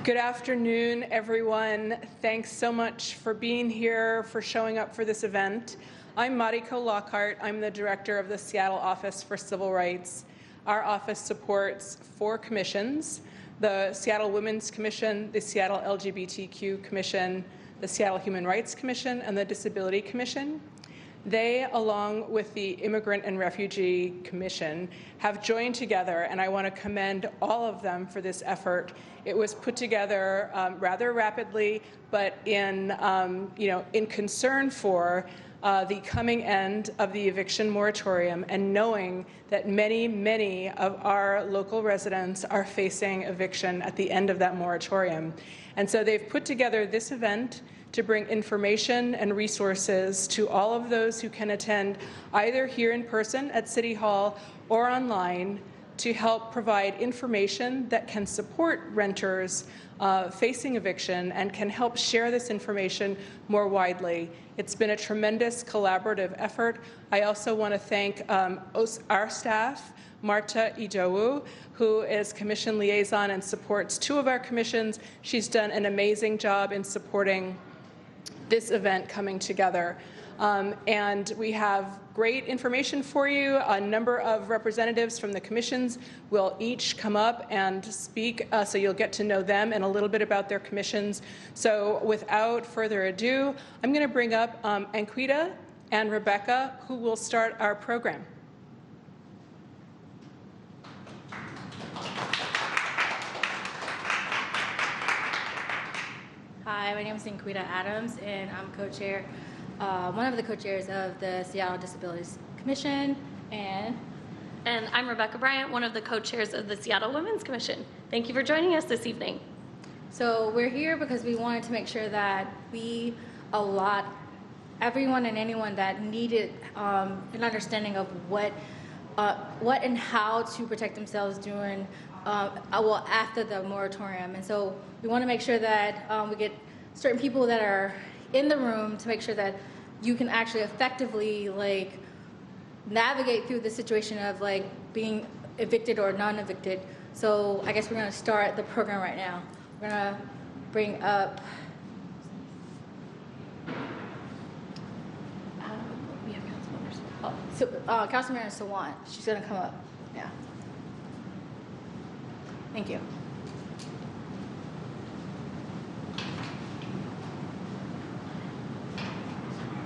Good afternoon, everyone. Thanks so much for being here, for showing up for this event. I'm Mariko Lockhart. I'm the director of the Seattle Office for Civil Rights. Our office supports 4 commissions: the Seattle Women's Commission, the Seattle LGBTQ Commission, the Seattle Human Rights Commission, and the Disability Commission. They, along with the Immigrant and Refugee Commission, have joined together, and I want to commend all of them for this effort. It was put together rather rapidly, but in concern for the coming end of the eviction moratorium, and knowing that many of our local residents are facing eviction at the end of that moratorium. And so they've put together this event to bring information and resources to all of those who can attend either here in person at City Hall or online, to help provide information that can support renters facing eviction and can help share this information more widely. It's been a tremendous collaborative effort. I also want to thank our staff, Marta Idowu, who is commission liaison and supports 2 of our commissions. She's done an amazing job in supporting this event coming together. And we have great information for you. A number of representatives from the commissions will each come up and speak, so you'll get to know them and a little bit about their commissions. So without further ado, I'm going to bring up Anquida and Rebecca, who will start our program. Hi, my name is Anquida Adams, and I'm co-chair, one of the co-chairs of the Seattle Disabilities Commission, and I'm Rebecca Bryant, one of the co-chairs of the Seattle Women's Commission. Thank you for joining us this evening. So we're here because we wanted to make sure that we allot everyone and anyone that needed an understanding of what and how to protect themselves during after the moratorium. And so we want to make sure that we get certain people that are in the room to make sure that you can actually effectively navigate through the situation of being evicted or non-evicted. So I guess we're going to start the program right now. We're going to bring up we have Councilmember. Councilmember Sawant. She's going to come up. Yeah. Thank you.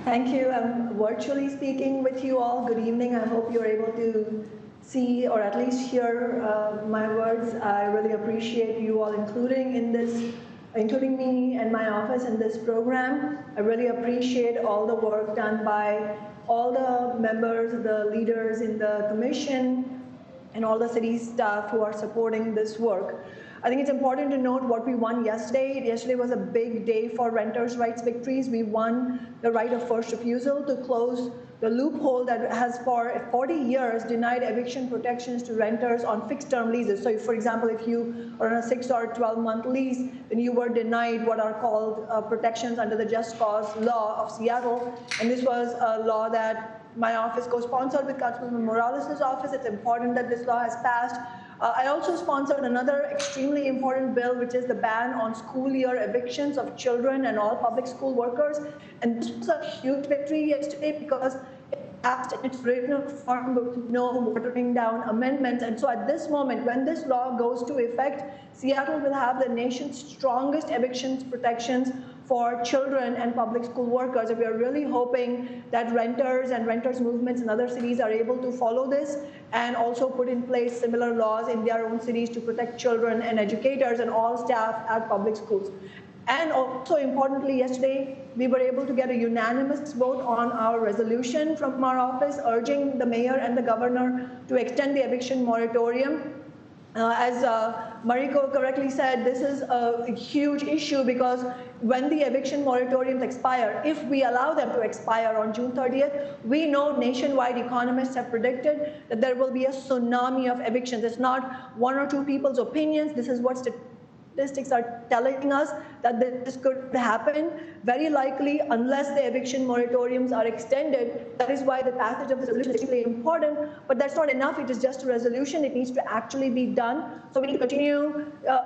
Thank you. I'm virtually speaking with you all. Good evening. I hope you're able to see or at least hear my words. I really appreciate you all including me and my office in this program. I really appreciate all the work done by all the members, the leaders in the commission, and all the city staff who are supporting this work. I think it's important to note what we won yesterday. Yesterday was a big day for renters' rights victories. We won the right of first refusal to close the loophole that has for 40 years denied eviction protections to renters on fixed-term leases. So, for example, if you are on a 6 or 12-month lease, then you were denied what are called protections under the Just Cause law of Seattle. And this was a law that my office co-sponsored with Councilmember Morales' office. It's important that this law has passed. I also sponsored another extremely important bill, which is the ban on school year evictions of children and all public school workers. And this was a huge victory yesterday because it passed in its original form with no watering down amendments. And so at this moment, when this law goes to effect, Seattle will have the nation's strongest evictions protections for children and public school workers. And we are really hoping that renters and renters movements in other cities are able to follow this and also put in place similar laws in their own cities to protect children and educators and all staff at public schools. And also importantly, yesterday, we were able to get a unanimous vote on our resolution from our office urging the mayor and the governor to extend the eviction moratorium. As Mariko correctly said, this is a huge issue because when the eviction moratoriums expire, if we allow them to expire on June 30th, we know nationwide economists have predicted that there will be a tsunami of evictions. It's not 1 or 2 people's opinions. This is what statistics are telling us that this could happen. Very likely, unless the eviction moratoriums are extended. That is why the passage of the resolution is extremely important. But that's not enough. It is just a resolution. It needs to actually be done. So we need to continue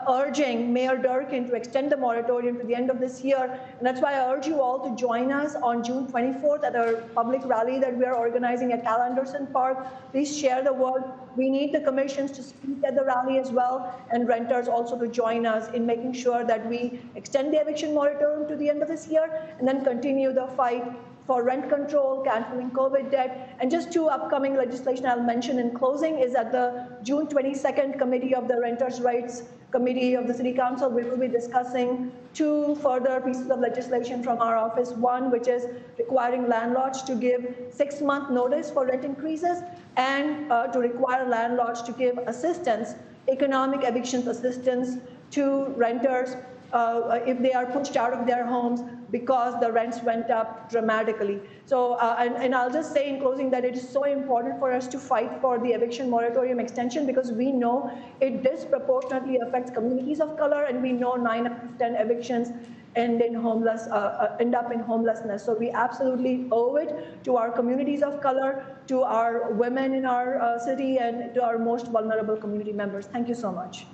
urging Mayor Durkin to extend the moratorium to the end of this year. And that's why I urge you all to join us on June 24th at our public rally that we are organizing at Cal Anderson Park. Please share the word. We need the commissions to speak at the rally as well, and renters also to join us in making sure that we extend the eviction moratorium to the end of this year and then continue the fight for rent control, canceling COVID debt. And just two upcoming legislation I'll mention in closing is at the June 22nd Committee of the Renters' Rights Committee of the City Council, we will be discussing two further pieces of legislation from our office. One, which is requiring landlords to give 6-month notice for rent increases, and to require landlords to give assistance, economic evictions assistance to renters if they are pushed out of their homes because the rents went up dramatically. So, and I'll just say in closing that it is so important for us to fight for the eviction moratorium extension, because we know it disproportionately affects communities of color, and we know 9 out of 10 evictions end up in homelessness. So we absolutely owe it to our communities of color, to our women in our city, and to our most vulnerable community members. Thank you so much.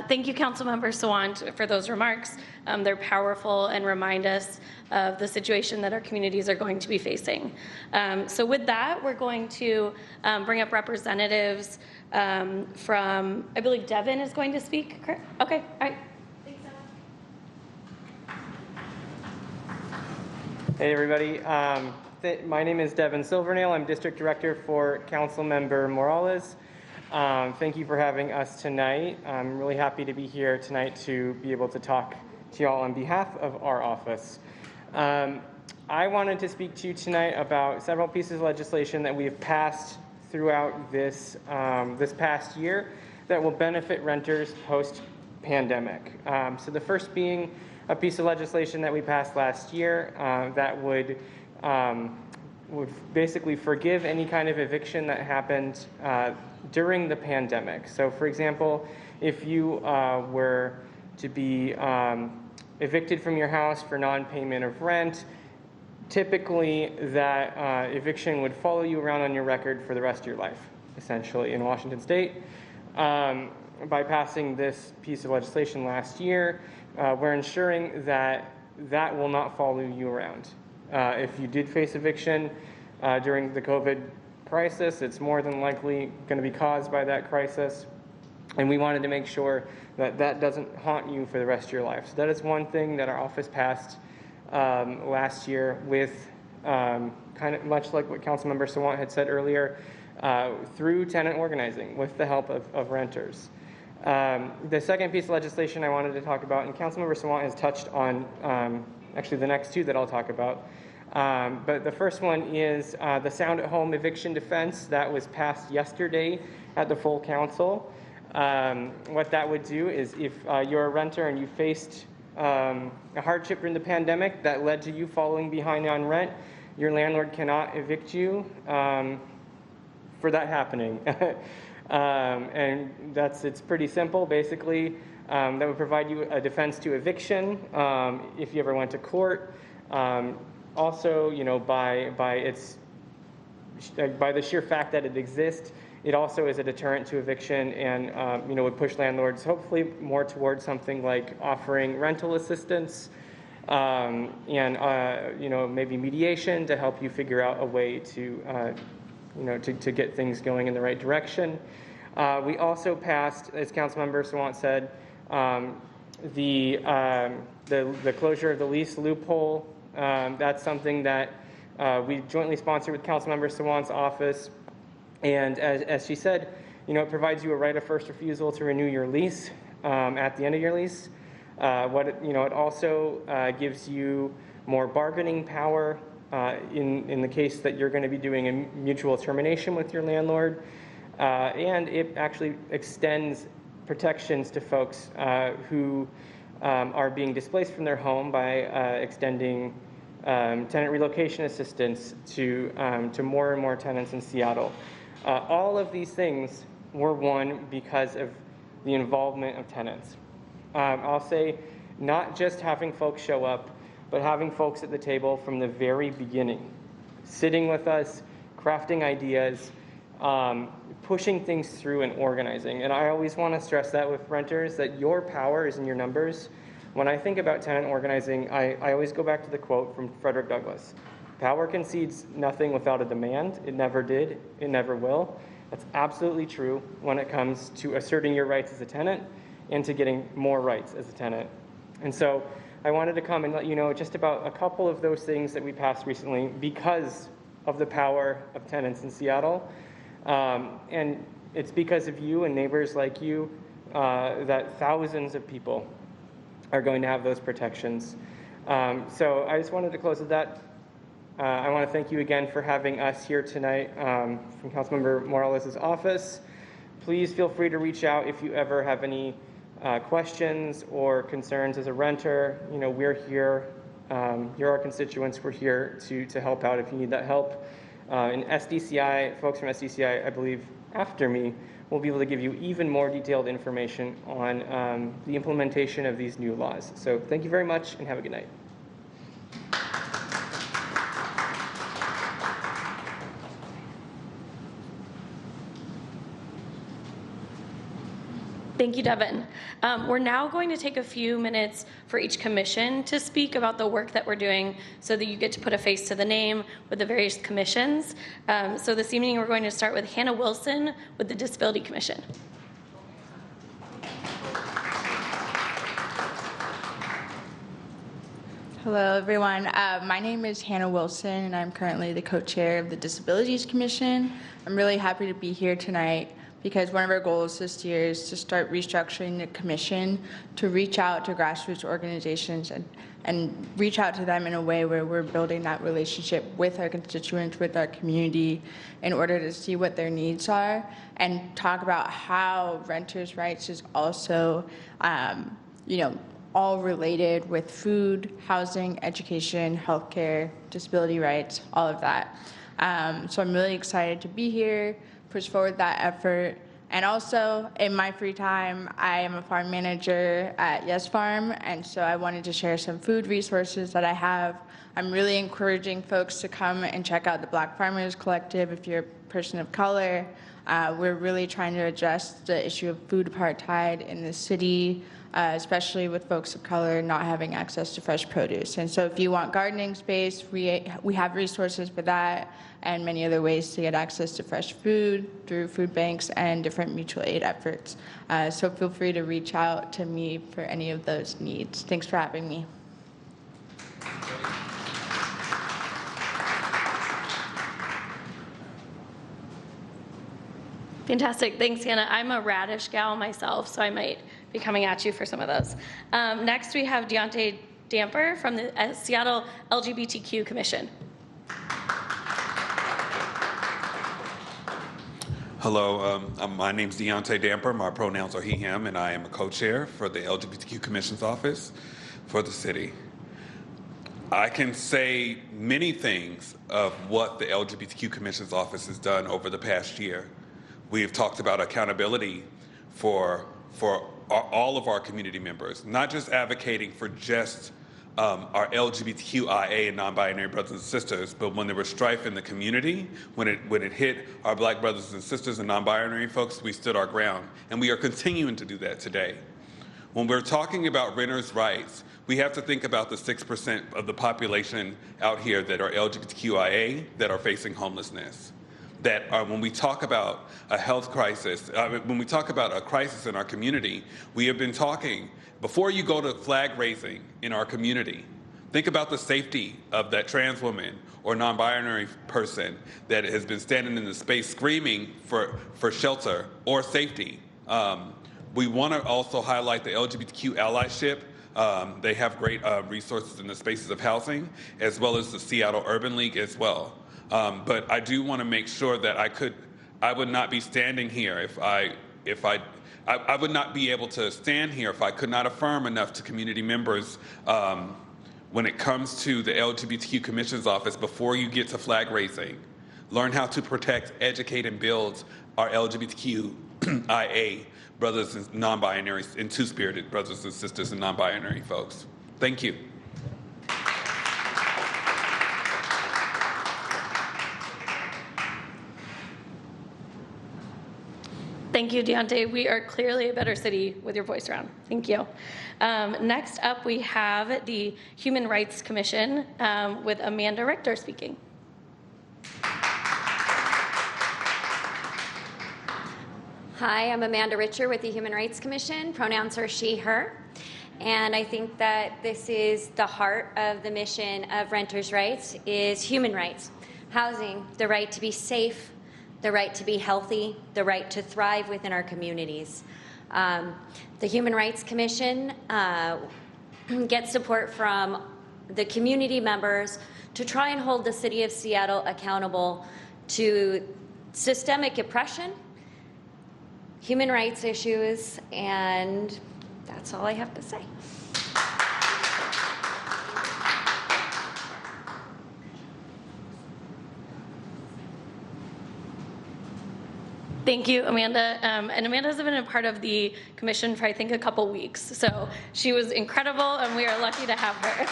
Thank you, Councilmember Sawant, for those remarks. They're powerful and remind us of the situation that our communities are going to be facing. So with that, we're going to bring up representatives from, I believe Devin is going to speak. Okay, all right. Hey everybody, my name is Devin Silvernail. I'm District Director for Councilmember Morales. Thank you for having us tonight. I'm really happy to be here tonight to be able to talk to y'all on behalf of our office. I wanted to speak to you tonight about several pieces of legislation that we have passed throughout this past year that will benefit renters post-pandemic. So the first being a piece of legislation that we passed last year that would basically forgive any kind of eviction that happened during the pandemic. So for example, if you were to be evicted from your house for non-payment of rent, typically that eviction would follow you around on your record for the rest of your life, essentially, in Washington State. By passing this piece of legislation last year, we're ensuring that that will not follow you around. If you did face eviction during the COVID crisis, it's more than likely going to be caused by that crisis. And we wanted to make sure that that doesn't haunt you for the rest of your life. So that is one thing that our office passed last year with kind of much like what Councilmember Sawant had said earlier, through tenant organizing with the help of renters. The second piece of legislation I wanted to talk about, and Councilmember Sawant has touched on actually the next two that I'll talk about. But the first one is the Sound at Home eviction defense that was passed yesterday at the full council. What that would do is if you're a renter and you faced a hardship during the pandemic that led to you falling behind on rent, your landlord cannot evict you for that happening. And it's pretty simple. Basically, that would provide you a defense to eviction if you ever went to court. Also, you know, by the sheer fact that it exists, it also is a deterrent to eviction, and you know, would push landlords hopefully more towards something like offering rental assistance and you know, maybe mediation to help you figure out a way to you know, to get things going in the right direction. We also passed, as Councilmember Sawant said, the closure of the lease loophole. That's something that we jointly sponsored with Councilmember Sawant's office. And as she said, you know, it provides you a right of first refusal to renew your lease at the end of your lease. It also gives you more bargaining power in the case that you're going to be doing a mutual termination with your landlord. And it actually extends protections to folks who are being displaced from their home by extending tenant relocation assistance to more and more tenants in Seattle. All of these things were won because of the involvement of tenants. I'll say not just having folks show up, but having folks at the table from the very beginning, sitting with us, crafting ideas, pushing things through and organizing. And I always want to stress that with renters, that your power is in your numbers. When I think about tenant organizing, I always go back to the quote from Frederick Douglass. Power concedes nothing without a demand. It never did. It never will. That's absolutely true when it comes to asserting your rights as a tenant and to getting more rights as a tenant. And so I wanted to come and let you know just about a couple of those things that we passed recently because of the power of tenants in Seattle. And it's because of you and neighbors like you that thousands of people are going to have those protections. So I just wanted to close with that. I want to thank you again for having us here tonight from Councilmember Morales' office. Please feel free to reach out if you ever have any questions or concerns as a renter. You know, we're here. You're our constituents. We're here to help out if you need that help. And SDCI, folks from SDCI, I believe, after me, will be able to give you even more detailed information on the implementation of these new laws. So thank you very much and have a good night. Thank you, Devin. We're now going to take a few minutes for each commission to speak about the work that we're doing so that you get to put a face to the name with the various commissions. So this evening we're going to start with Hannah Wilson with the Disability Commission. Hello, everyone. My name is Hannah Wilson, and I'm currently the co-chair of the Disabilities Commission. I'm really happy to be here tonight because one of our goals this year is to start restructuring the commission to reach out to grassroots organizations and reach out to them in a way where we're building that relationship with our constituents, with our community, in order to see what their needs are and talk about how renters' rights is also, all related with food, housing, education, healthcare, disability rights, all of that. So I'm really excited to be here, push forward that effort. And also, in my free time, I am a farm manager at Yes Farm, and so I wanted to share some food resources that I have. I'm really encouraging folks to come and check out the Black Farmers Collective if you're a person of color. We're really trying to address the issue of food apartheid in the city, especially with folks of color not having access to fresh produce. And so if you want gardening space, we have resources for that and many other ways to get access to fresh food through food banks and different mutual aid efforts. So feel free to reach out to me for any of those needs. Thanks for having me. Fantastic. Thanks, Hannah. I'm a radish gal myself, so I might be coming at you for some of those. Next, we have Deontay Damper from the Seattle LGBTQ Commission. Hello, my name's Deontay Damper. My pronouns are he, him, and I am a co-chair for the LGBTQ Commission's office for the city. I can say many things of what the LGBTQ Commission's office has done over the past year. We have talked about accountability for all of our community members, not just advocating for just our LGBTQIA and non-binary brothers and sisters, but when there was strife in the community, when it hit our Black brothers and sisters and non-binary folks, we stood our ground, and we are continuing to do that today. When we're talking about renters' rights, we have to think about the 6% of the population out here that are LGBTQIA that are facing homelessness. That when we talk about a health crisis, when we talk about a crisis in our community, we have been talking, before you go to flag raising in our community, think about the safety of that trans woman or non-binary person that has been standing in the space screaming for shelter or safety. We want to also highlight the LGBTQ Allyship. They have great resources in the spaces of housing, as well as the Seattle Urban League as well. But I do want to make sure that I would not be standing here if I I would not be able to stand here if I could not affirm enough to community members when it comes to the LGBTQ Commission's office. Before you get to flag raising, learn how to protect, educate, and build our LGBTQIA brothers and non-binary and two-spirited brothers and sisters and non-binary folks. Thank you. Thank you, Deontay. We are clearly a better city with your voice around. Thank you. Next up, we have the Human Rights Commission with Amanda Richter speaking. Hi, I'm Amanda Richter with the Human Rights Commission. Pronouns are she, her. And I think that this is the heart of the mission of renters' rights is human rights. Housing, the right to be safe, the right to be healthy, the right to thrive within our communities. The Human Rights Commission gets support from the community members to try and hold the city of Seattle accountable to systemic oppression, human rights issues, and that's all I have to say. Thank you, Amanda. And Amanda's been a part of the commission for, I think, a couple weeks. So she was incredible, and we are lucky to have her.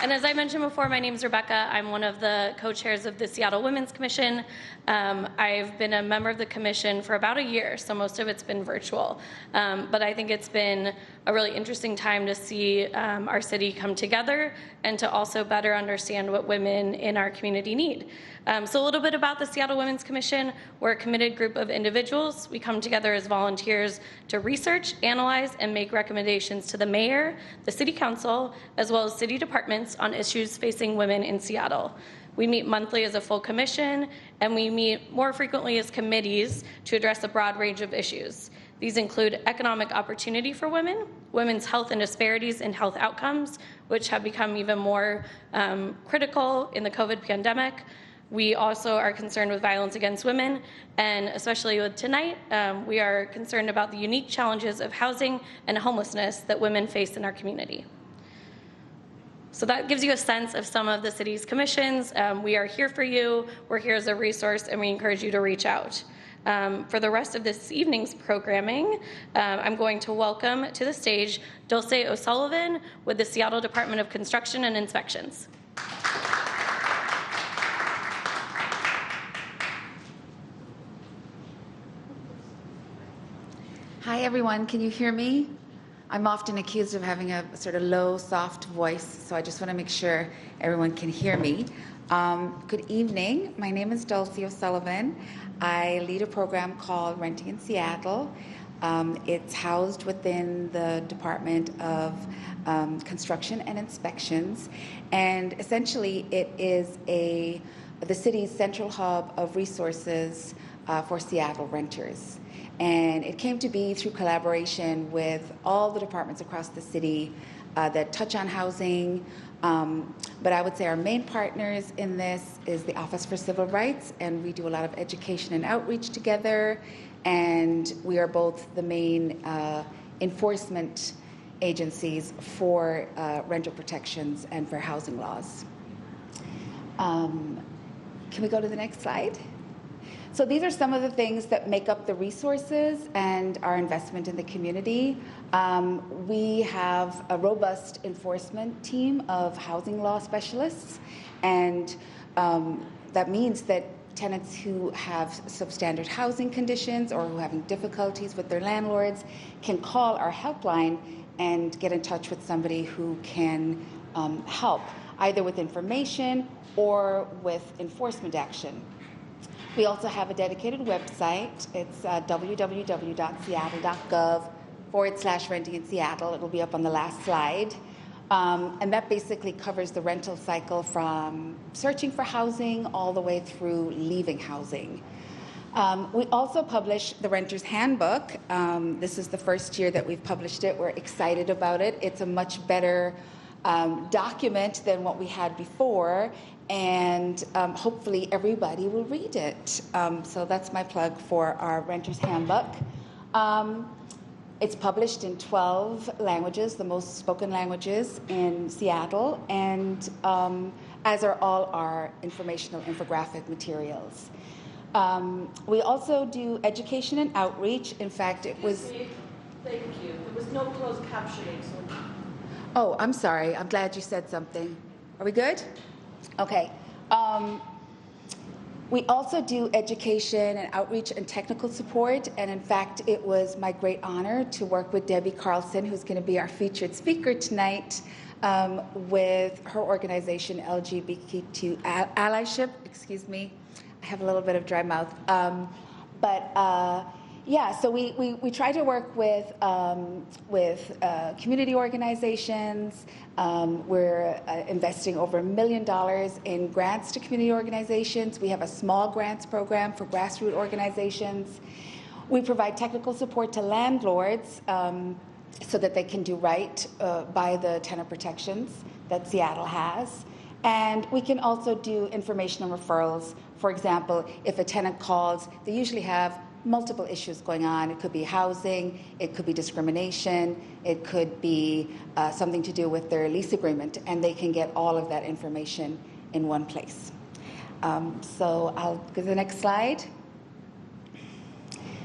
And as I mentioned before, my name is Rebecca. I'm one of the co-chairs of the Seattle Women's Commission. I've been a member of the commission for about a year, so most of it's been virtual. But I think it's been a really interesting time to see our city come together and to also better understand what women in our community need. So a little bit about the Seattle Women's Commission. We're a committed group of individuals. We come together as volunteers to research, analyze, and make recommendations to the mayor, the city council, as well as city departments on issues facing women in Seattle. We meet monthly as a full commission, and we meet more frequently as committees to address a broad range of issues. These include economic opportunity for women, women's health and disparities in health outcomes, which have become even more critical in the COVID pandemic. We also are concerned with violence against women, and especially with tonight, we are concerned about the unique challenges of housing and homelessness that women face in our community. So that gives you a sense of some of the city's commissions. We are here for you, we're here as a resource, and we encourage you to reach out. For the rest of this evening's programming, I'm going to welcome to the stage Dulcie O'Sullivan with the Seattle Department of Construction and Inspections. Hi everyone, can you hear me? I'm often accused of having a sort of low, soft voice, so I just want to make sure everyone can hear me. Good evening, my name is Dulcie O'Sullivan. I lead a program called Renting in Seattle. It's housed within the Department of Construction and Inspections, and essentially it is the city's central hub of resources for Seattle renters. And it came to be through collaboration with all the departments across the city that touch on housing. But I would say our main partners in this is the Office for Civil Rights, and we do a lot of education and outreach together. And we are both the main enforcement agencies for rental protections and for housing laws. Can we go to the next slide? So these are some of the things that make up the resources and our investment in the community. We have a robust enforcement team of housing law specialists, and that means that tenants who have substandard housing conditions or who are having difficulties with their landlords can call our helpline and get in touch with somebody who can help, either with information or with enforcement action. We also have a dedicated website. It's www.seattle.gov/renting in Seattle. It'll be up on the last slide. And that basically covers the rental cycle from searching for housing all the way through leaving housing. We also publish the Renter's Handbook. This is the first year that we've published it. We're excited about it. It's a much better document than what we had before, and hopefully everybody will read it. So that's my plug for our Renter's Handbook. It's published in 12 languages, the most spoken languages in Seattle, and as are all our informational infographic materials. We also do education and outreach. In fact, it was... Thank you. There was no closed captioning, so... Oh, I'm sorry. I'm glad you said something. Are we good? Okay. We also do education and outreach and technical support. And in fact, it was my great honor to work with Debbie Carlsen, who's going to be our featured speaker tonight, with her organization, LGBTQ Allyship. Excuse me. I have a little bit of dry mouth. Yeah, so we try to work with community organizations. We're investing over $1 million in grants to community organizations. We have a small grants program for grassroots organizations. We provide technical support to landlords so that they can do right by the tenant protections that Seattle has. And we can also do information and referrals. For example, if a tenant calls, they usually have multiple issues going on. It could be housing, it could be discrimination, it could be something to do with their lease agreement, and they can get all of that information in one place. So I'll go to the next slide.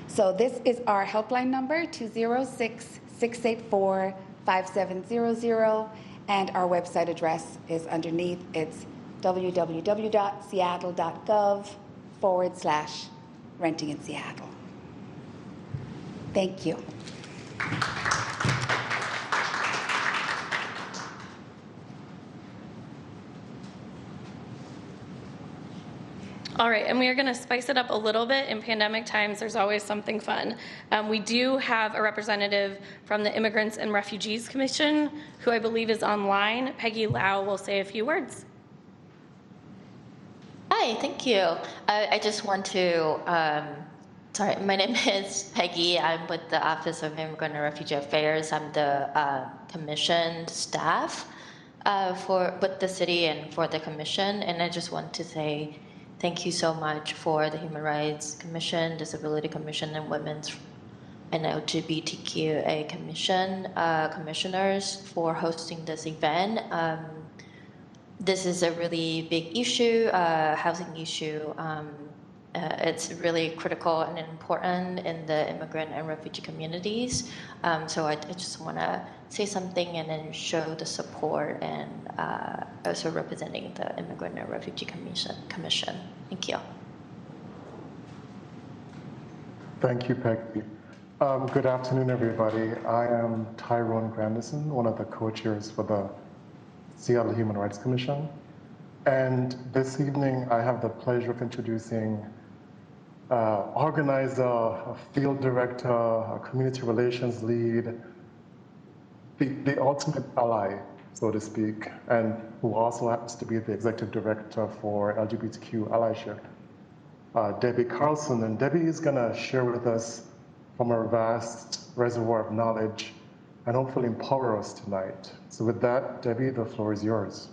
So this is our helpline number, 206-684-5700, and our website address is underneath. It's www.seattle.gov/renting in Seattle. Thank you. All right, and we are going to spice it up a little bit. In pandemic times, there's always something fun. We do have a representative from the Immigrants and Refugees Commission, who I believe is online. Peggy Lau will say a few words. Hi, thank you. I just want to, my name is Peggy. I'm with the Office of Immigrant and Refugee Affairs. I'm the commission staff with the city and for the commission. And I just want to say thank you so much for the Human Rights Commission, Disability Commission, and Women's and LGBTQA Commission commissioners for hosting this event. This is a really big issue, housing issue. It's really critical and important in the immigrant and refugee communities. So I just want to say something and then show the support and also representing the Immigrant and Refugee Commission. Thank you. Thank you, Peggy. Good afternoon, everybody. I am Tyrone Grandison, one of the co-chairs for the Seattle Human Rights Commission. And this evening, I have the pleasure of introducing organizer, a field director, a community relations lead, the ultimate ally, so to speak, and who also happens to be the executive director for LGBTQ Allyship, Debbie Carlsen. And Debbie is gonna share with us from her vast reservoir of knowledge and hopefully empower us tonight. So with that, Debbie, the floor is yours.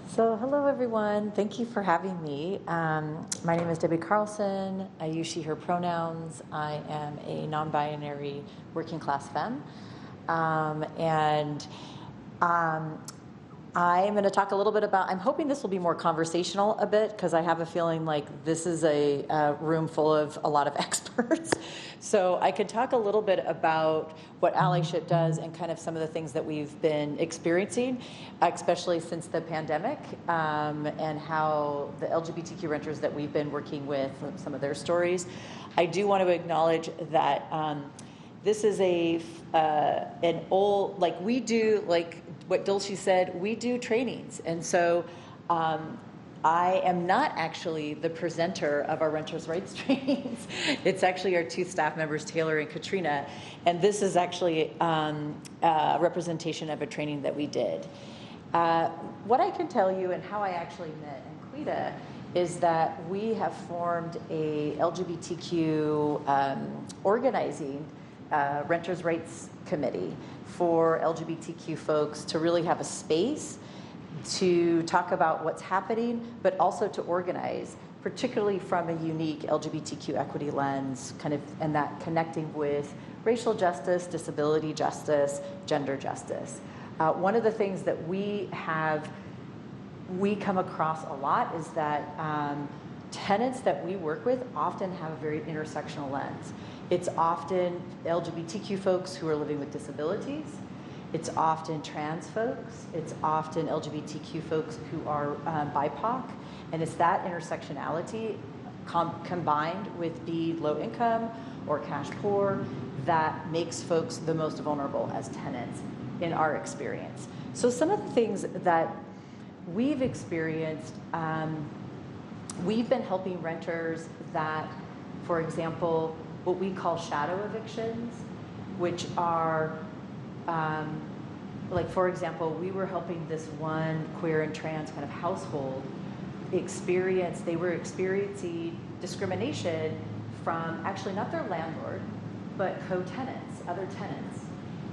So hello, everyone. Thank you for having me. My name is Debbie Carlsen. I use she, her pronouns. I am a non-binary working class femme. I'm going to talk a little bit about, I'm hoping this will be more conversational a bit, because I have a feeling like this is a room full of a lot of experts. So I could talk a little bit about what Allyship does and kind of some of the things that we've been experiencing, especially since the pandemic, and how the LGBTQ renters that we've been working with, some of their stories. I do want to acknowledge that this is an old, like we do, like what Dulcie said, we do trainings. And so I am not actually the presenter of our renters' rights trainings. It's actually our two staff members, Taylor and Katrina. And this is actually a representation of a training that we did. What I can tell you and how I actually met Anquida is that we have formed a LGBTQ organizing renters' rights committee for LGBTQ folks to really have a space to talk about what's happening, but also to organize, particularly from a unique LGBTQ equity lens, kind of, and that connecting with racial justice, disability justice, gender justice. One of the things that we come across a lot is that tenants that we work with often have a very intersectional lens. It's often LGBTQ folks who are living with disabilities. It's often trans folks. It's often LGBTQ folks who are BIPOC. And it's that intersectionality combined with be low income or cash poor that makes folks the most vulnerable as tenants in our experience. So some of the things that we've experienced, we've been helping renters that, for example, what we call shadow evictions, which are, like for example, we were helping this one queer and trans kind of household they were experiencing discrimination from actually not their landlord, but co-tenants, other tenants.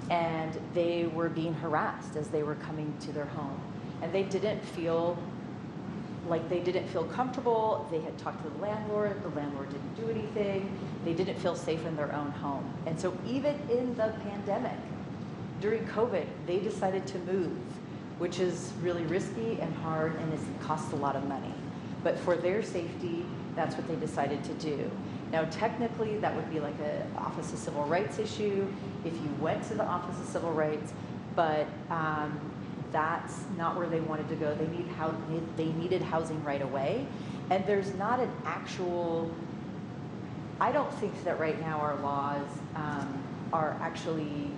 And they were being harassed as they were coming to their home. And they didn't feel comfortable. They had talked to the landlord didn't do anything. They didn't feel safe in their own home. And so even in the pandemic, during COVID, they decided to move, which is really risky and hard and it costs a lot of money. But for their safety, that's what they decided to do. Now, technically, that would be like an Office of Civil Rights issue if you went to the Office of Civil Rights, but that's not where they wanted to go. They needed housing right away. And there's not an actual, I don't think that right now our laws are actually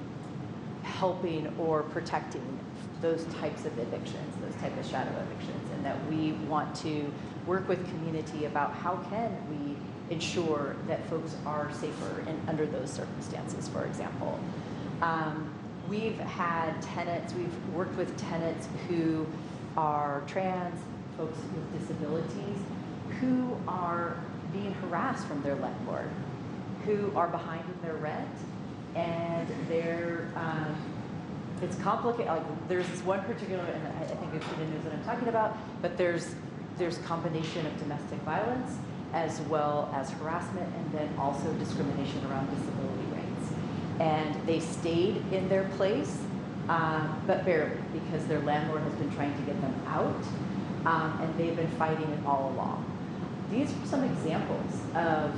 helping or protecting those types of evictions, those types of shadow evictions, and that we want to work with community about how can we ensure that folks are safer under those circumstances, for example. We've worked with tenants who are trans, folks with disabilities, who are being harassed from their landlord, who are behind in their rent, and it's complicated. Like there's this one particular, and I think Acquida knows what I'm talking about, but there's combination of domestic violence as well as harassment, and then also discrimination around disability rights. And they stayed in their place, but barely, because their landlord has been trying to get them out, and they've been fighting it all along. These are some examples of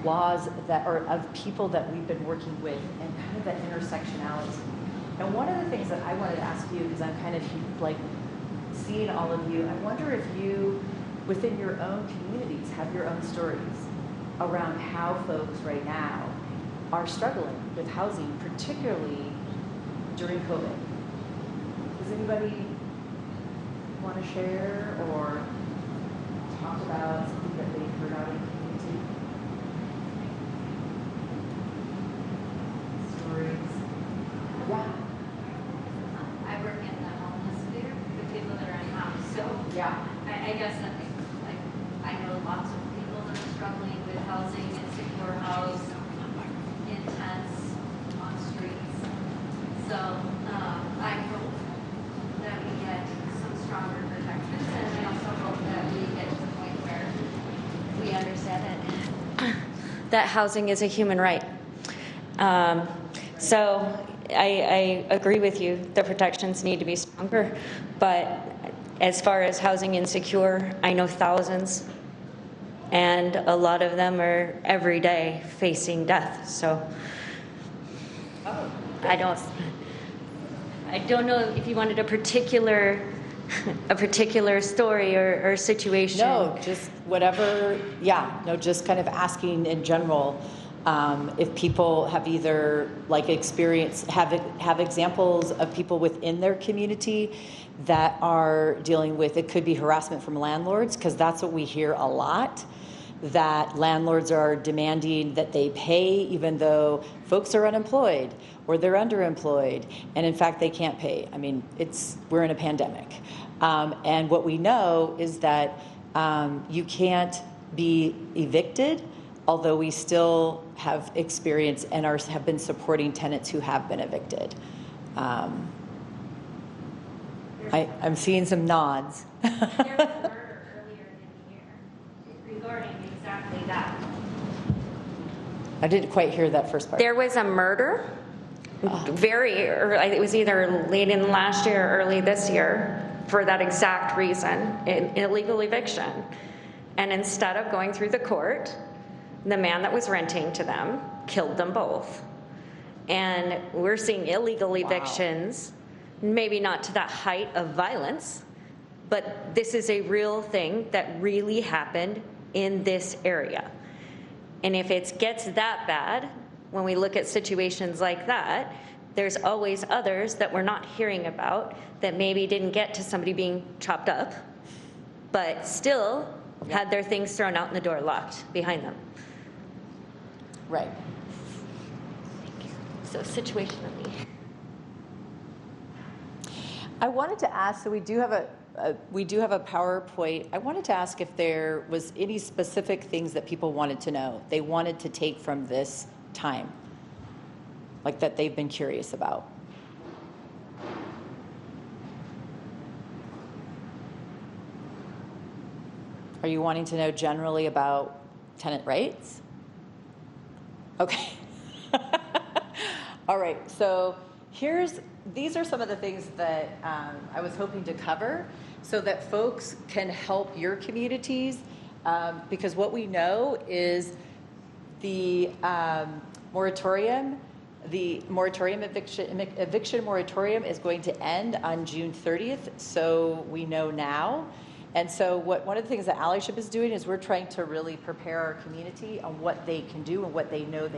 laws of people that we've been working with, and kind of that intersectionality. And one of the things that I wanted to ask you, because I'm kind of like seeing all of you, I wonder if you, within your own communities, have your own stories around how folks right now are struggling with housing, particularly during COVID. Does anybody want to share or talk about something that they've heard out in the community? Stories? Yeah. I work in the homeless sphere with people that are in house. So yeah, I guess that I know lots of people that are struggling with housing, insecure house, in tents, on streets. So I hope that we get some stronger protections, and I also hope that we get to the point where we understand that housing is a human right. So I agree with you. The protections need to be stronger, but as far as housing insecure, I know thousands, and a lot of them are every day facing death. So I don't know if you wanted a particular story or situation. No, just whatever. Yeah, no, just kind of asking in general. If people have either have examples of people within their community that are dealing with, it could be harassment from landlords, because that's what we hear a lot. that landlords are demanding that they pay even though folks are unemployed or they're underemployed, and in fact they can't pay. I mean, we're in a pandemic. And what we know is that you can't be evicted, although we still have experience and have been supporting tenants who have been evicted. I'm seeing some nods. There was a murder earlier in the year regarding exactly that. I didn't quite hear that first part. There was a murder very early, it was either late in last year or early this year, for that exact reason, an illegal eviction. And instead of going through the court, the man that was renting to them killed them both. And we're seeing illegal evictions, maybe not to that height of violence, but this is a real thing that really happened in this area. And if it gets that bad, when we look at situations like that, there's always others that we're not hearing about that maybe didn't get to somebody being chopped up, but still had their things thrown out and the door locked behind them. Right. Thank you. So situationally. I wanted to ask, so we do have a PowerPoint. I wanted to ask if there was any specific things that people wanted to know, they wanted to take from this time, like that they've been curious about. Are you wanting to know generally about tenant rights? Okay. All right, so these are some of the things that I was hoping to cover so that folks can help your communities, because what we know is the moratorium eviction moratorium is going to end on June 30th, so we know now. And so one of the things that Allyship is doing is we're trying to really prepare our community on what they can do and what they know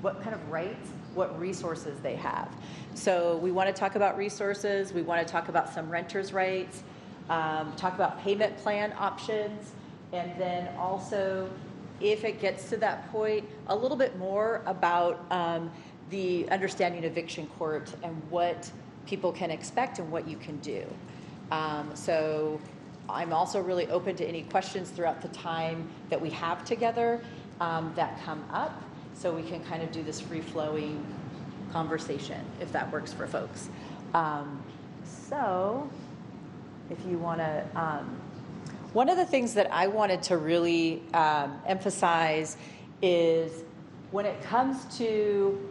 what kind of rights, what resources they have. So we want to talk about resources, we want to talk about some renters' rights, talk about payment plan options, and then also, if it gets to that point, a little bit more about the understanding eviction court and what people can expect and what you can do. So I'm also really open to any questions throughout the time that we have together that come up, so we can kind of do this free-flowing conversation, if that works for folks. So if you want to, one of the things that I wanted to really emphasize is when it comes to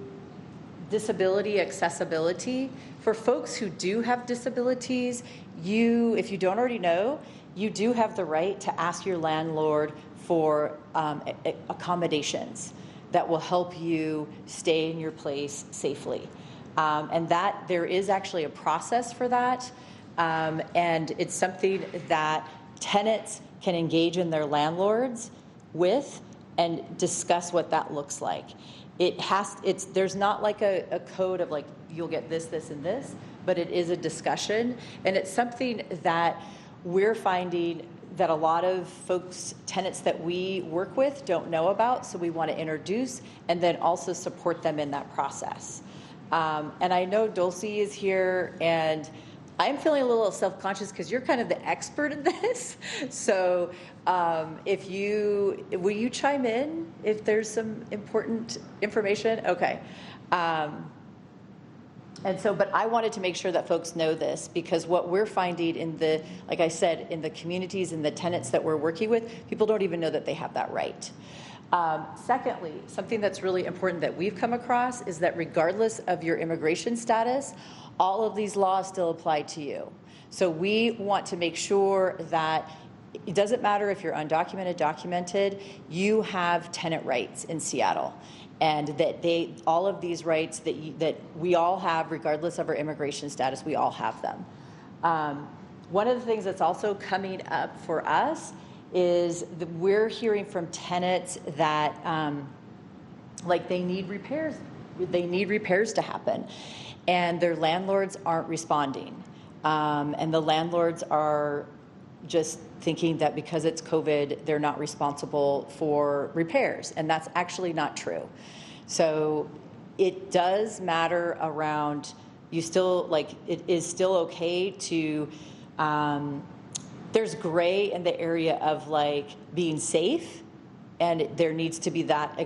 disability accessibility, for folks who do have disabilities, if you don't already know, you do have the right to ask your landlord for accommodations that will help you stay in your place safely. And that there is actually a process for that. And it's something that tenants can engage in their landlords with and discuss what that looks like. There's not like a code of like, you'll get this, this, and this, but it is a discussion. And it's something that we're finding that a lot of folks, tenants that we work with, don't know about, so we want to introduce and then also support them in that process. And I know Dulcie is here, and I'm feeling a little self-conscious because you're kind of the expert in this. So will you chime in if there's some important information? Okay. And so, but I wanted to make sure that folks know this, because what we're finding like I said, in the communities and the tenants that we're working with, people don't even know that they have that right. Secondly, something that's really important that we've come across is that regardless of your immigration status, all of these laws still apply to you. So we want to make sure that it doesn't matter if you're undocumented, documented, you have tenant rights in Seattle. And that all of these rights that we all have, regardless of our immigration status, we all have them. One of the things that's also coming up for us is that we're hearing from tenants that like they need repairs to happen, and their landlords aren't responding. And the landlords are just thinking that because it's COVID, they're not responsible for repairs, and that's actually not true. So it does matter around, you still, like, it is still okay to, there's gray in the area of like being safe, and there needs to be that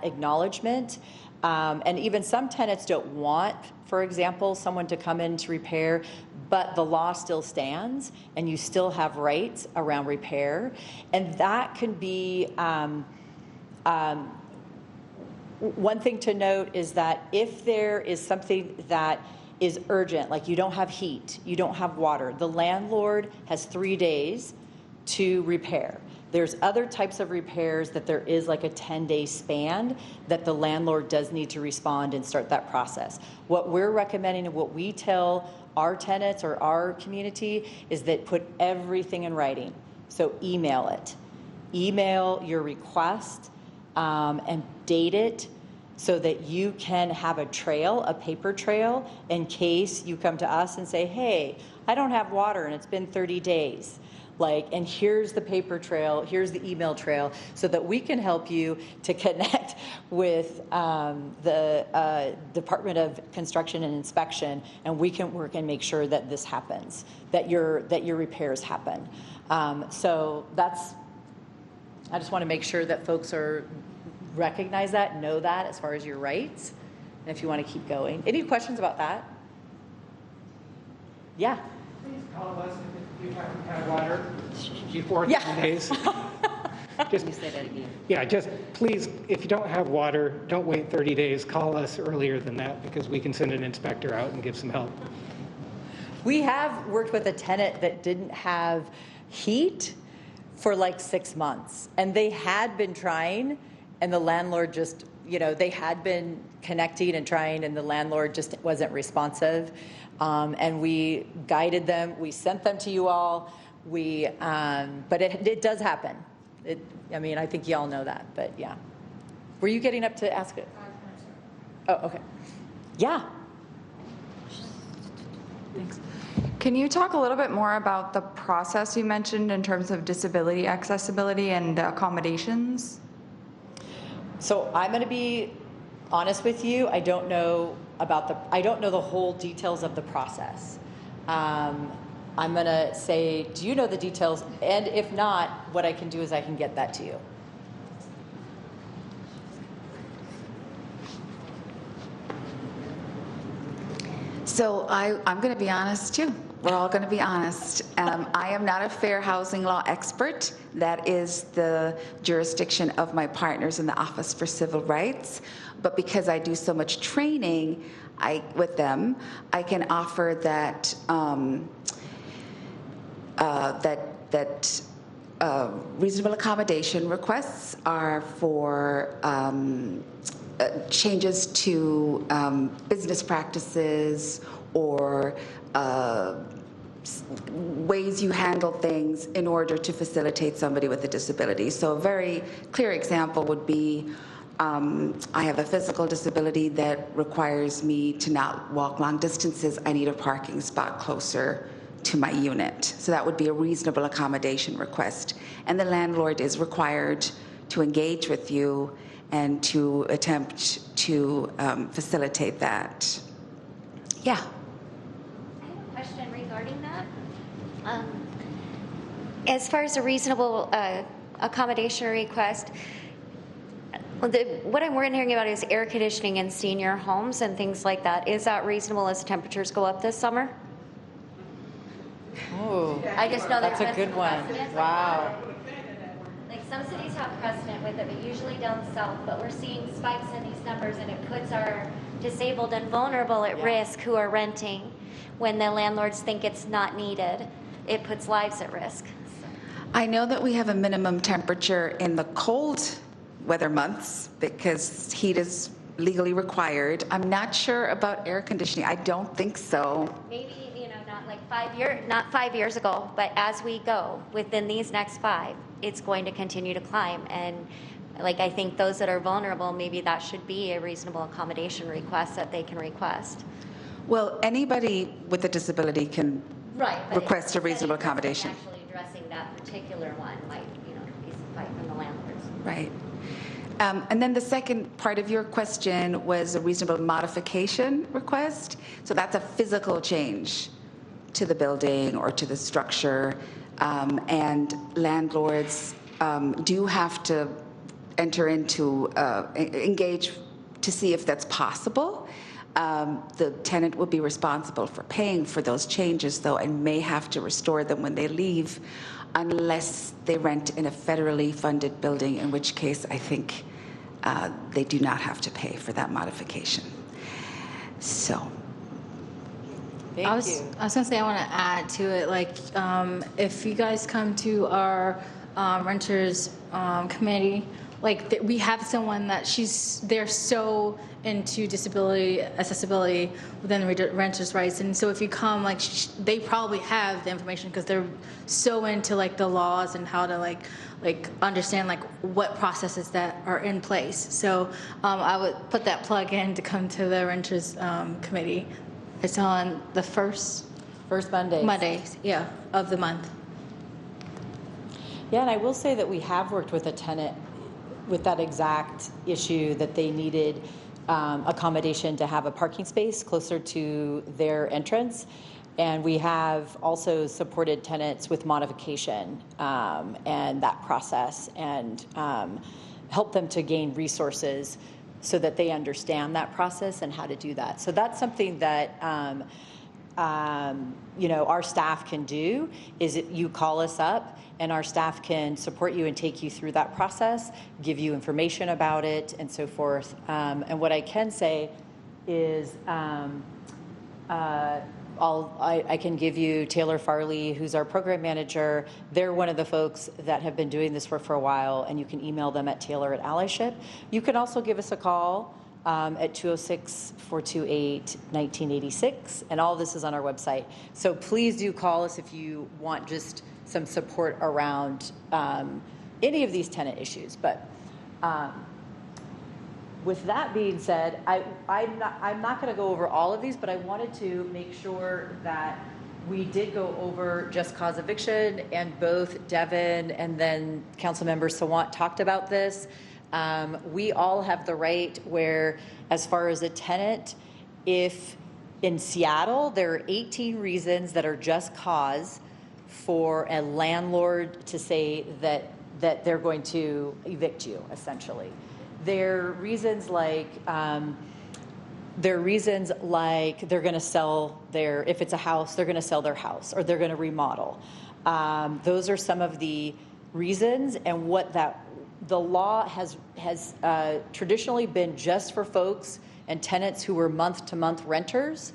acknowledgement. And even some tenants don't want, for example, someone to come in to repair, but the law still stands and you still have rights around repair. And that can be, one thing to note is that if there is something that is urgent, like you don't have heat, you don't have water, the landlord has 3 days to repair. There's other types of repairs that there is like a 10-day span that the landlord does need to respond and start that process. What we're recommending and what we tell our tenants or our community is that put everything in writing. So email it. Email your request and date it so that you can have a trail, a paper trail, in case you come to us and say, hey, I don't have water and it's been 30 days. Like, and here's the paper trail, here's the email trail, so that we can help you to connect with the Department of Construction and Inspection, and we can work and make sure that this happens, that your repairs happen. So that's, I just want to make sure that folks recognize that, know that as far as your rights, and if you want to keep going. Any questions about that? Yeah. Please call us if you haven't had water before 10 days. Just, you say that again. Yeah, just please, if you don't have water, don't wait 30 days. Call us earlier than that because we can send an inspector out and give some help. We have worked with a tenant that didn't have heat for like 6 months, and they had been trying, and the landlord just, they had been connecting and trying, and the landlord just wasn't responsive. And we guided them. We sent them to you all. But it does happen. I think you all know that. But yeah, were you getting up to ask it? Oh, okay. Yeah. Thanks. Can you talk a little bit more about the process you mentioned in terms of disability accessibility and accommodations? So I'm going to be honest with you. I don't know the whole details of the process. I'm going to say, do you know the details? And if not, what I can do is I can get that to you. So I'm going to be honest too. We're all going to be honest. I am not a fair housing law expert. That is the jurisdiction of my partners in the Office for Civil Rights. But because I do so much training with them, I can offer that reasonable accommodation requests are for changes to business practices or ways you handle things in order to facilitate somebody with a disability. So a very clear example would be I have a physical disability that requires me to not walk long distances. I need a parking spot closer to my unit. So that would be a reasonable accommodation request. And the landlord is required to engage with you and to attempt to facilitate that. Yeah. I have a question regarding that. As far as a reasonable accommodation request, what I'm hearing about is air conditioning in senior homes and things like that. Is that reasonable as temperatures go up this summer? Oh, I just know that's a good one. Wow. Like some cities have precedent with it, but usually down south. But we're seeing spikes in these numbers, and it puts our disabled and vulnerable at risk who are renting when the landlords think it's not needed. It puts lives at risk. I know that we have a minimum temperature in the cold weather months because heat is legally required. I'm not sure about air conditioning. I don't think so. Maybe, not 5 years ago, but as we go within these next 5, it's going to continue to climb. And I think those that are vulnerable, maybe that should be a reasonable accommodation request that they can request. Well, anybody with a disability can request a reasonable accommodation. Actually addressing that particular one might, be some fight from the landlords. Right. And then the second part of your question was a reasonable modification request. So that's a physical change to the building or to the structure. And landlords do have to enter into, engage to see if that's possible. The tenant will be responsible for paying for those changes, though, and may have to restore them when they leave, unless they rent in a federally funded building, in which case I think they do not have to pay for that modification. So. I was going to say, I want to add to it, like, if you guys come to our renters committee, like, we have someone that they're so into disability accessibility within renters' rights, and so if you come, like, they probably have the information because they're so into, like, the laws and how to like understand, like, what processes that are in place. So I would put that plug in to come to the renters committee. It's on the first Mondays, yeah, of the month. Yeah, and I will say that we have worked with a tenant with that exact issue, that they needed accommodation to have a parking space closer to their entrance. And we have also supported tenants with modification and that process, and help them to gain resources so that they understand that process and how to do that. So that's something that our staff can do, is you call us up and our staff can support you and take you through that process, give you information about it and so forth. And what I can say is I can give you Taylor Farley, who's our program manager. They're one of the folks that have been doing this work for a while, and you can email them at taylor@allyship. You can also give us a call at 206-428-1986, and all this is on our website. So please do call us if you want just some support around any of these tenant issues. But with that being said, I'm not going to go over all of these, but I wanted to make sure that we did go over just cause eviction, and both Devin and then Councilmember Sawant talked about this. We all have the right where, as far as a tenant, if in Seattle, there are 18 reasons that are just cause for a landlord to say that they're going to evict you, essentially. There are reasons like they're going to sell if it's a house, they're going to sell their house, or they're going to remodel. Those are some of the reasons, and what the law has traditionally been just for folks and tenants who were month-to-month renters.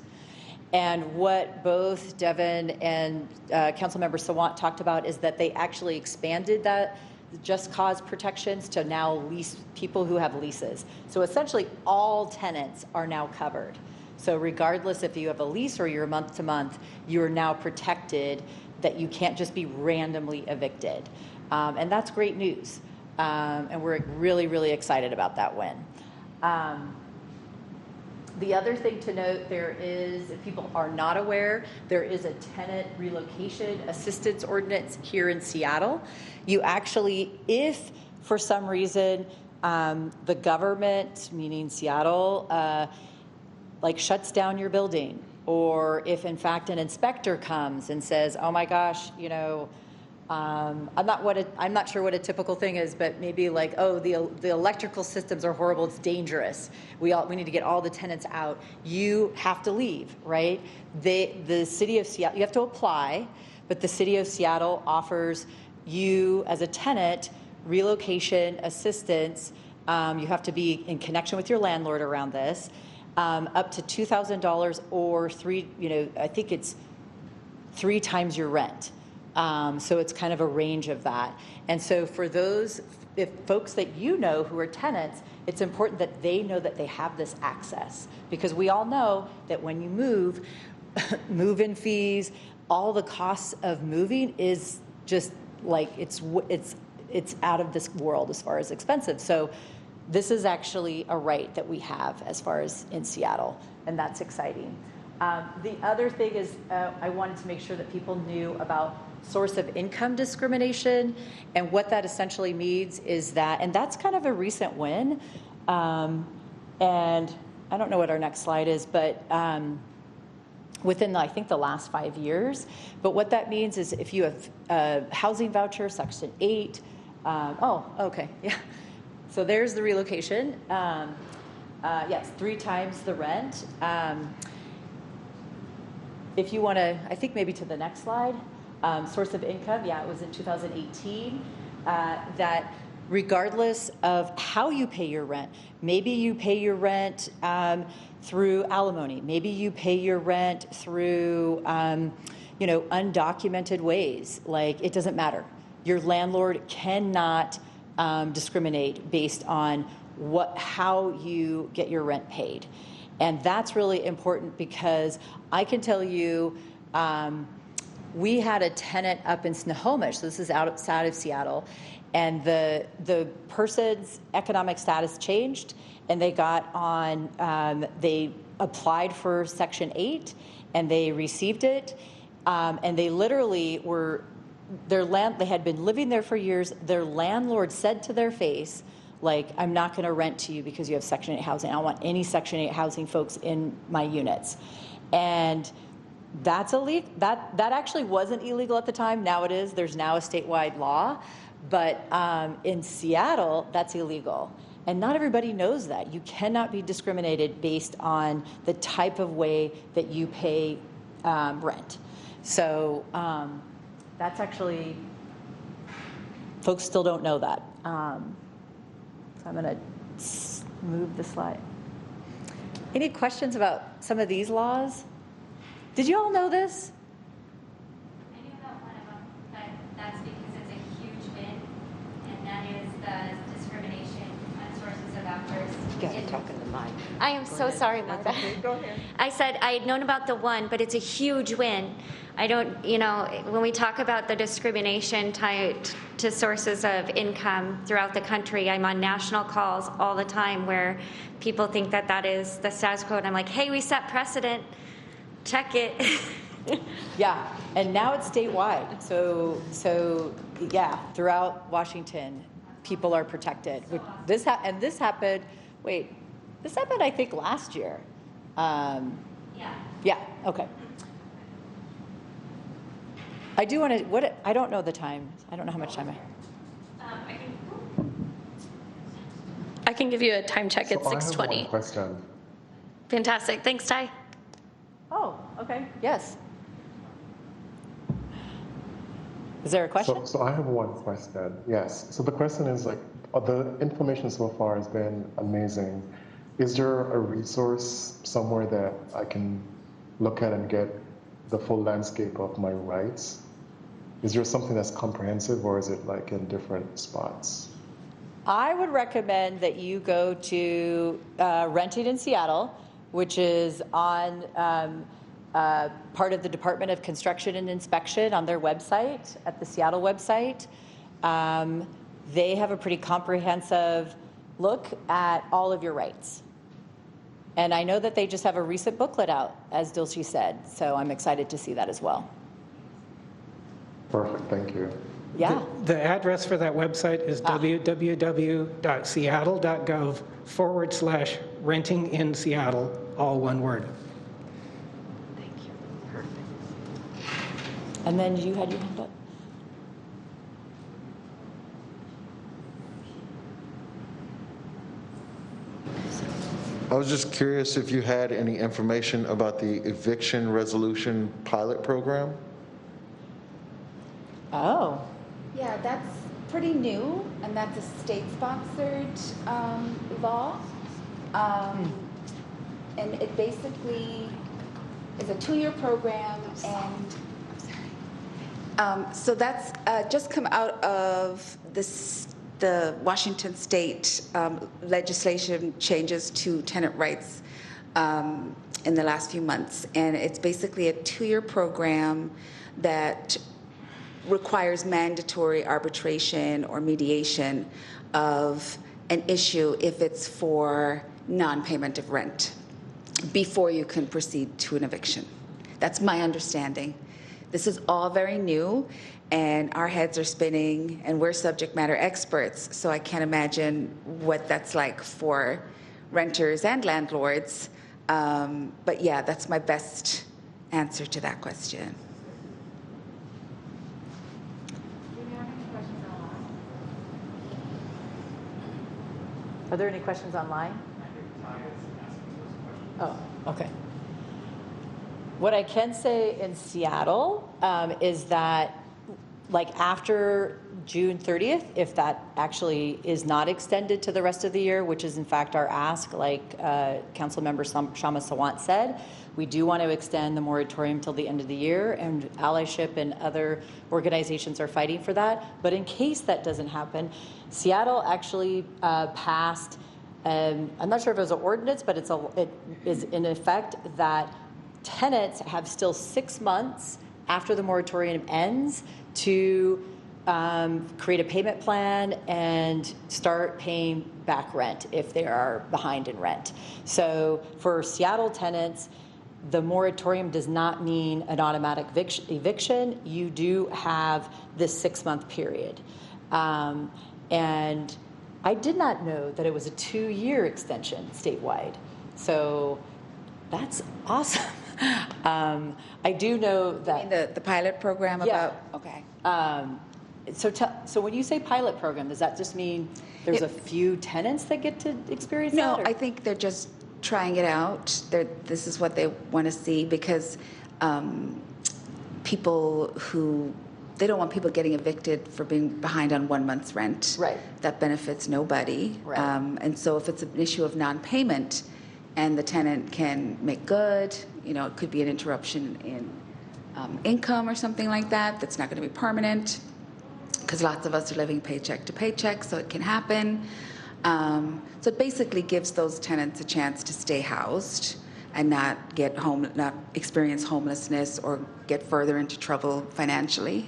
And what both Devin and Councilmember Sawant talked about is that they actually expanded that just cause protections to now lease people who have leases. So essentially all tenants are now covered. So regardless if you have a lease or you're month to month, you're now protected, that you can't just be randomly evicted. And that's great news. And we're really, really excited about that win. The other thing to note, there is, if people are not aware, there is a tenant relocation assistance ordinance here in Seattle. You actually, if for some reason the government, meaning Seattle, shuts down your building, or if in fact an inspector comes and says, oh my gosh, I'm not sure what a typical thing is, but maybe like, oh, the electrical systems are horrible, it's dangerous. We need to get all the tenants out. You have to leave, right? The city of Seattle, you have to apply, but the city of Seattle offers you as a tenant relocation assistance. You have to be in connection with your landlord around this, up to $2,000 or I think it's 3 times your rent. So it's kind of a range of that. And so for those folks that who are tenants, it's important that they know that they have this access, because we all know that when you move, move-in fees, all the costs of moving is just like, it's out of this world as far as expensive. So this is actually a right that we have as far as in Seattle, and that's exciting. The other thing is I wanted to make sure that people knew about source of income discrimination, and what that essentially means is that, and that's kind of a recent win, and I don't know what our next slide is, but within, I think, the last 5 years. But what that means is if you have a housing voucher, Section 8, so there's the relocation. Yes, 3 times the rent. If you want to, I think maybe to the next slide, source of income, it was in 2018, that regardless of how you pay your rent, maybe you pay your rent through alimony, maybe you pay your rent through, undocumented ways, like it doesn't matter. Your landlord cannot discriminate based on how you get your rent paid. And that's really important because I can tell you, we had a tenant up in Snohomish, so this is outside of Seattle, and the person's economic status changed, and they got on, they applied for Section 8, and they received it, and they literally were, they had been living there for years. Their landlord said to their face, like, I'm not going to rent to you because you have Section 8 housing. I don't want any Section 8 housing folks in my units. And that's illegal. That actually wasn't illegal at the time. Now it is. There's now a statewide law. But in Seattle, that's illegal. And not everybody knows that. You cannot be discriminated based on the type of way that you pay rent. So that's actually, folks still don't know that. So I'm going to move the slide. Any questions about some of these laws? Did you all know this? I knew about one of them, but that's because it's a huge win, and that is the discrimination on sources of outbursts. You guys are talking to mine. I am so sorry, Martha. Okay, go ahead. I said I had known about the one, but it's a huge win. I don't, when we talk about the discrimination tied to sources of income throughout the country, I'm on national calls all the time where people think that that is the status quo, and I'm like, hey, we set precedent. Check it. Yeah, and now it's statewide. So yeah, throughout Washington, people are protected. This happened. This happened, I think, last year. Yeah. Okay. I do want to. I don't know the time. I don't know how much time I can give you a time check at 6:20. I have one question. Fantastic. Thanks, Ty. Oh, okay. Yes. Is there a question? So I have one question. Yes. So the question is, like, the information so far has been amazing. Is there a resource somewhere that I can look at and get the full landscape of my rights? Is there something that's comprehensive, or is it like in different spots? I would recommend that you go to Renting in Seattle, which is on part of the Department of Construction and Inspection on their website, at the Seattle website. They have a pretty comprehensive look at all of your rights. And I know that they just have a recent booklet out, as Dulcie said, so I'm excited to see that as well. Perfect, thank you. Yeah. The address for that website is www.seattle.gov/renting-in-Seattle, all one word. Thank you. Perfect. And then you had your hand up. I was just curious if you had any information about the eviction resolution pilot program. Oh. Yeah, that's pretty new, and that's a state-sponsored law. And it basically is a 2-year program, and so that's just come out of the Washington State legislation changes to tenant rights in the last few months. And it's basically a 2-year program that requires mandatory arbitration or mediation of an issue if it's for non-payment of rent. before you can proceed to an eviction. That's my understanding. This is all very new, and our heads are spinning, and we're subject matter experts, so I can't imagine what that's like for renters and landlords. But yeah, that's my best answer to that question. Are there any questions online? Oh, okay. What I can say in Seattle is that, like, after June 30th, if that actually is not extended to the rest of the year, which is in fact our ask, like Councilmember Kshama Sawant said, we do want to extend the moratorium till the end of the year, and Allyship and other organizations are fighting for that. But in case that doesn't happen, Seattle actually passed, I'm not sure if it was an ordinance, but it is in effect that tenants have still 6 months after the moratorium ends to create a payment plan and start paying back rent if they are behind in rent. So for Seattle tenants, the moratorium does not mean an automatic eviction. You do have this 6-month period. And I did not know that it was a 2-year extension statewide. So that's awesome. I do know that. You mean the pilot program about? Okay. So when you say pilot program, does that just mean there's a few tenants that get to experience that? No, I think they're just trying it out. This is what they want to see, because people who, they don't want people getting evicted for being behind on 1 month's rent. Right. That benefits nobody. Right. And so if it's an issue of non-payment and the tenant can make good, it could be an interruption in income or something like that, that's not going to be permanent, because lots of us are living paycheck to paycheck, so it can happen. So it basically gives those tenants a chance to stay housed and not experience homelessness or get further into trouble financially.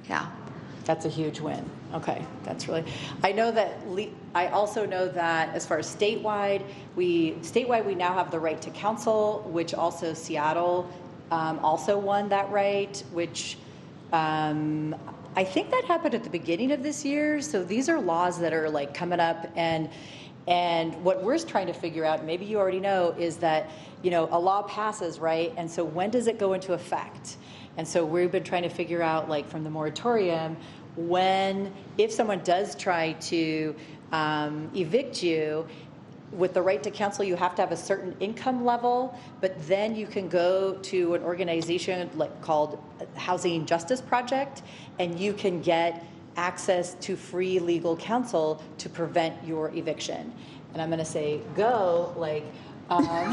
Yeah. That's a huge win. Okay, that's really. I know that. I also know that as far as statewide, we now have the right to counsel, which also Seattle also won that right, which I think that happened at the beginning of this year. So these are laws that are like coming up, and what we're trying to figure out, maybe you already know, is that a law passes, right? And so when does it go into effect? And so we've been trying to figure out, like, from the moratorium, if someone does try to evict you, with the right to counsel, you have to have a certain income level, but then you can go to an organization called Housing Justice Project, and you can get access to free legal counsel to prevent your eviction. And I'm going to say, go, I'm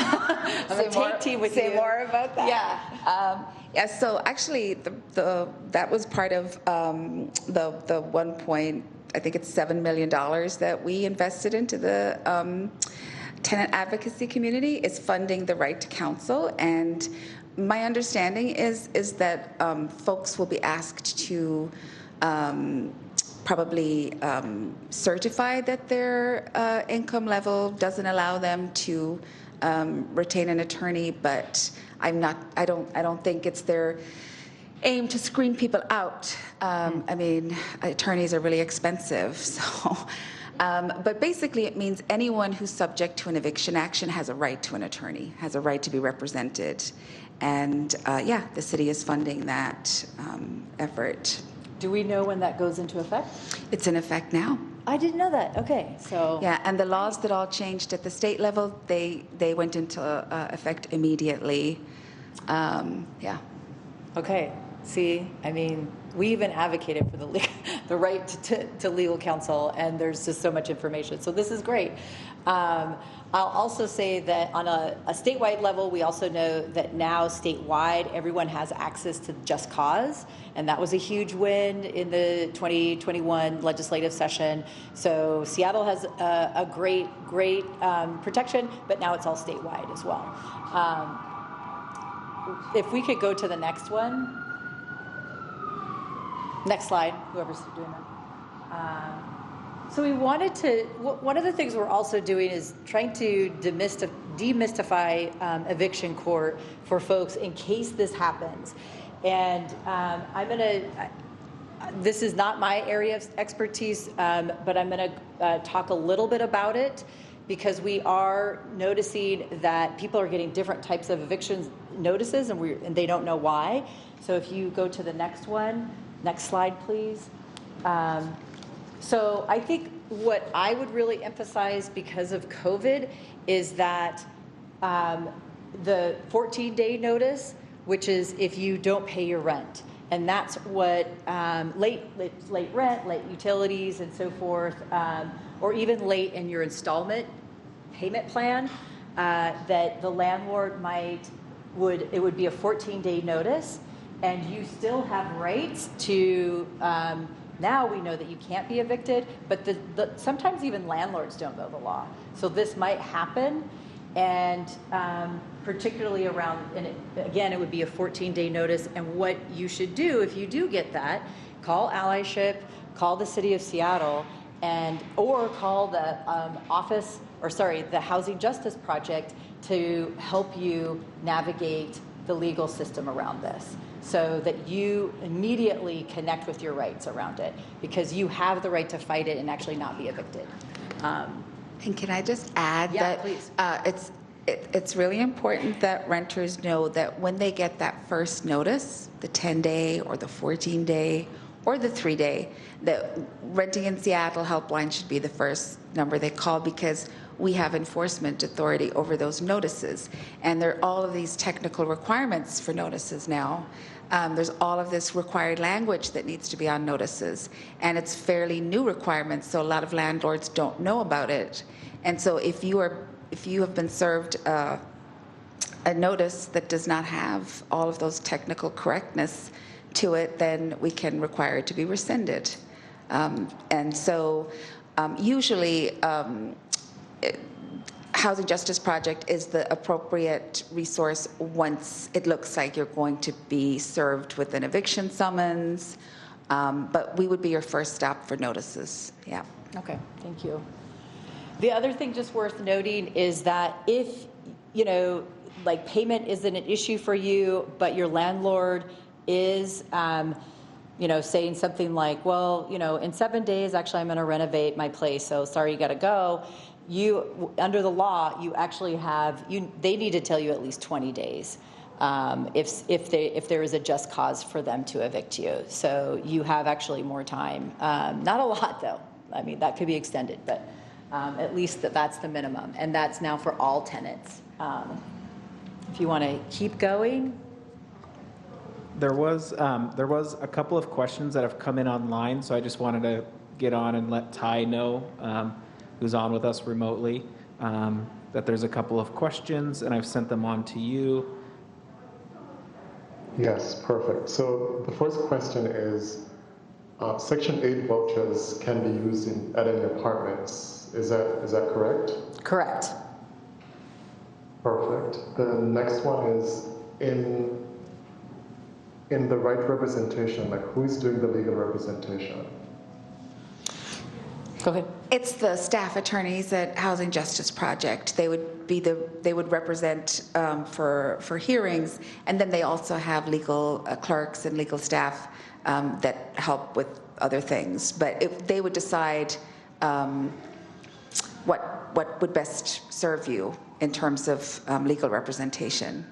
going to take tea with you. Say more about that. Yeah. So actually, that was part of the 1 point, I think it's $7 million that we invested into the tenant advocacy community, is funding the right to counsel. And my understanding is that folks will be asked to probably certify that their income level doesn't allow them to retain an attorney, but I don't think it's their aim to screen people out. I mean, attorneys are really expensive, so. But basically, it means anyone who's subject to an eviction action has a right to an attorney, has a right to be represented. And the city is funding that effort. Do we know when that goes into effect? It's in effect now. I didn't know that. Okay, so. Yeah, and the laws that all changed at the state level, they went into effect immediately. Yeah. Okay. See, I mean, we even advocated for the right to legal counsel, and there's just so much information. So this is great. I'll also say that on a statewide level, we also know that now statewide, everyone has access to just cause, and that was a huge win in the 2021 legislative session. So Seattle has a great protection, but now it's all statewide as well. If we could go to the next one. Next slide, whoever's doing that. So we wanted to, one of the things we're also doing is trying to demystify eviction court for folks in case this happens. And this is not my area of expertise, but I'm going to talk a little bit about it because we are noticing that people are getting different types of eviction notices and they don't know why. So if you go to the next slide, please. So I think what I would really emphasize because of COVID is that the 14-day notice, which is if you don't pay your rent. And that's what late rent, late utilities, and so forth, or even late in your installment payment plan, that the landlord it would be a 14-day notice, and you still have rights to. Now we know that you can't be evicted, but sometimes even landlords don't know the law. So this might happen, and particularly around, and again, it would be a 14-day notice. And what you should do if you do get that, call Allyship, call the City of Seattle, or call the the Housing Justice Project to help you navigate the legal system around this, so that you immediately connect with your rights around it, because you have the right to fight it and actually not be evicted. And can I just add that please. It's really important that renters know that when they get that first notice, the 10-day or the 14-day or the 3-day, the Renting in Seattle helpline should be the first number they call, because we have enforcement authority over those notices. And there are all of these technical requirements for notices now. There's all of this required language that needs to be on notices. And it's fairly new requirements, so a lot of landlords don't know about it. And so if you have been served a notice that does not have all of those technical correctness to it, then we can require it to be rescinded. And so usually Housing Justice Project is the appropriate resource once it looks like you're going to be served with an eviction summons, but we would be your first stop for notices. Yeah. Okay, thank you. The other thing just worth noting is that if, payment isn't an issue for you, but your landlord is, saying something like, well, in 7 days, actually, I'm going to renovate my place, so sorry, you got to go. Under the law, you actually they need to tell you at least 20 days if there is a just cause for them to evict you. So you have actually more time. Not a lot, though. I mean, that could be extended, but at least that's the minimum. And that's now for all tenants. If you want to keep going. There was a couple of questions that have come in online, so I just wanted to get on and let Ty know, who's on with us remotely, that there's a couple of questions, and I've sent them on to you. Yes, perfect. So the first question is, Section 8 vouchers can be used at any apartments. Is that correct? Correct. Perfect. The next one is in the right representation, like who is doing the legal representation? Go ahead. It's the staff attorneys at Housing Justice Project. They would represent for hearings, and then they also have legal clerks and legal staff that help with other things. But they would decide what would best serve you in terms of legal representation.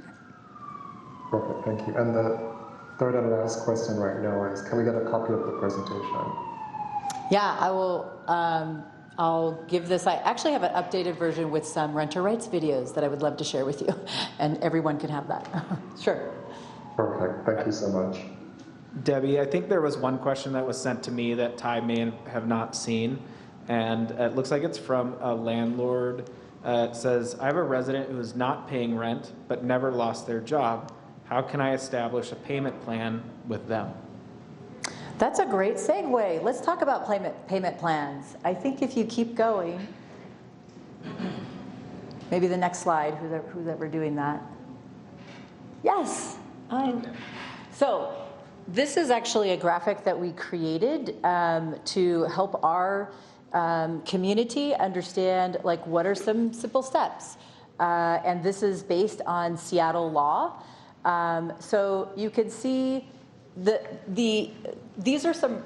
Perfect, thank you. And the third and last question right now is, can we get a copy of the presentation? Yeah, I will. I'll give this. I actually have an updated version with some renter rights videos that I would love to share with you, and everyone can have that. Sure. Perfect. Thank you so much. Debbie, I think there was one question that was sent to me that Ty may have not seen, and it looks like it's from a landlord. It says, I have a resident who is not paying rent but never lost their job. How can I establish a payment plan with them? That's a great segue. Let's talk about payment plans. I think if you keep going, maybe the next slide, who's ever doing that? Yes. So this is actually a graphic that we created to help our community understand, like, what are some simple steps. and this is based on Seattle law. So you can see this is some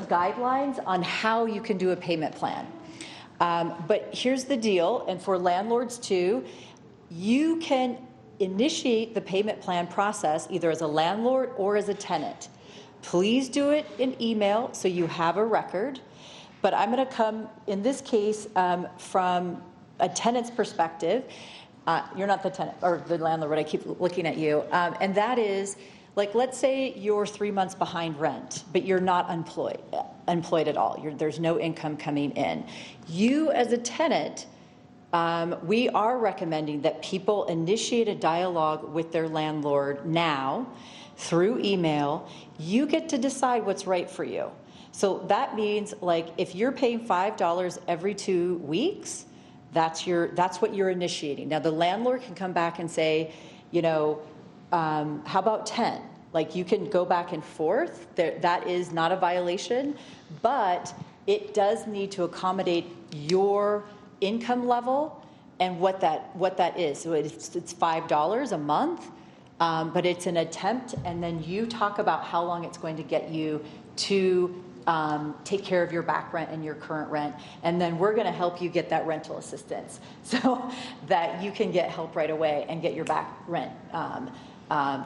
guidelines on how you can do a payment plan. But here's the deal, and for landlords too, you can initiate the payment plan process either as a landlord or as a tenant. Please do it in email so you have a record. But I'm going to come, in this case, from a tenant's perspective. You're not the tenant or the landlord, but I keep looking at you. And that is, like, let's say you're 3 months behind rent, but you're not employed at all. There's no income coming in. You, as a tenant, we are recommending that people initiate a dialogue with their landlord now through email. You get to decide what's right for you. So that means, like, if you're paying $5 every 2 weeks, that's what you're initiating. Now, the landlord can come back and say, you know, how about 10? Like, you can go back and forth. That is not a violation, but it does need to accommodate your income level and what that is. So it's $5 a month, but it's an attempt, and then you talk about how long it's going to get you to take care of your back rent and your current rent, and then we're going to help you get that rental assistance so that you can get help right away and get your back rent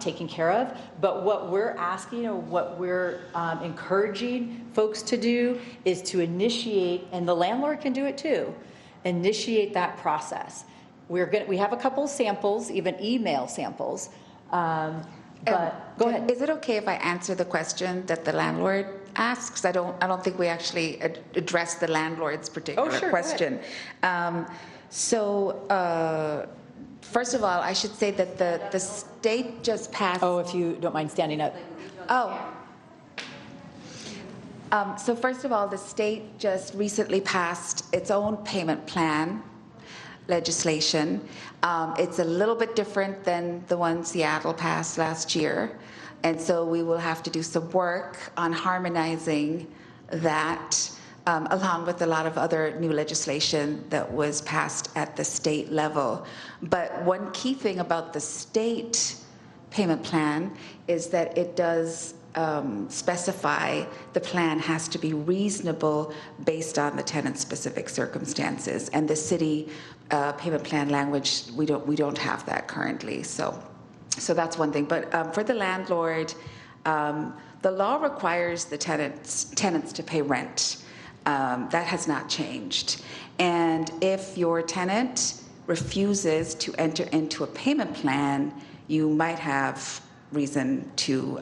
taken care of. But what we're asking, or what we're encouraging folks to do, is to initiate, and the landlord can do it too, initiate that process. We have a couple of samples, even email samples. But go ahead. Is it okay if I answer the question that the landlord asks? I don't think we actually address the landlord's particular question. First of all, I should say that the state just passed. Oh, if you don't mind standing up. So first of all, the state just recently passed its own payment plan legislation. It's a little bit different than the one Seattle passed last year. And so we will have to do some work on harmonizing that, along with a lot of other new legislation that was passed at the state level. But one key thing about the state payment plan is that it does specify the plan has to be reasonable based on the tenant's specific circumstances. And the city payment plan language, we don't have that currently. So that's one thing. But for the landlord, the law requires the tenants to pay rent. That has not changed. And if your tenant refuses to enter into a payment plan, you might have reason to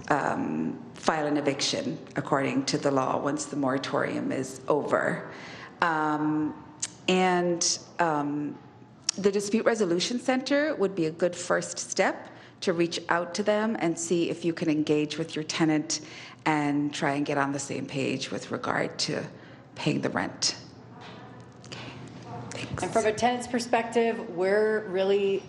file an eviction according to the law once the moratorium is over. The Dispute Resolution Center would be a good first step to reach out to them and see if you can engage with your tenant and try and get on the same page with regard to paying the rent. Okay. Thanks. And from a tenant's perspective, we're really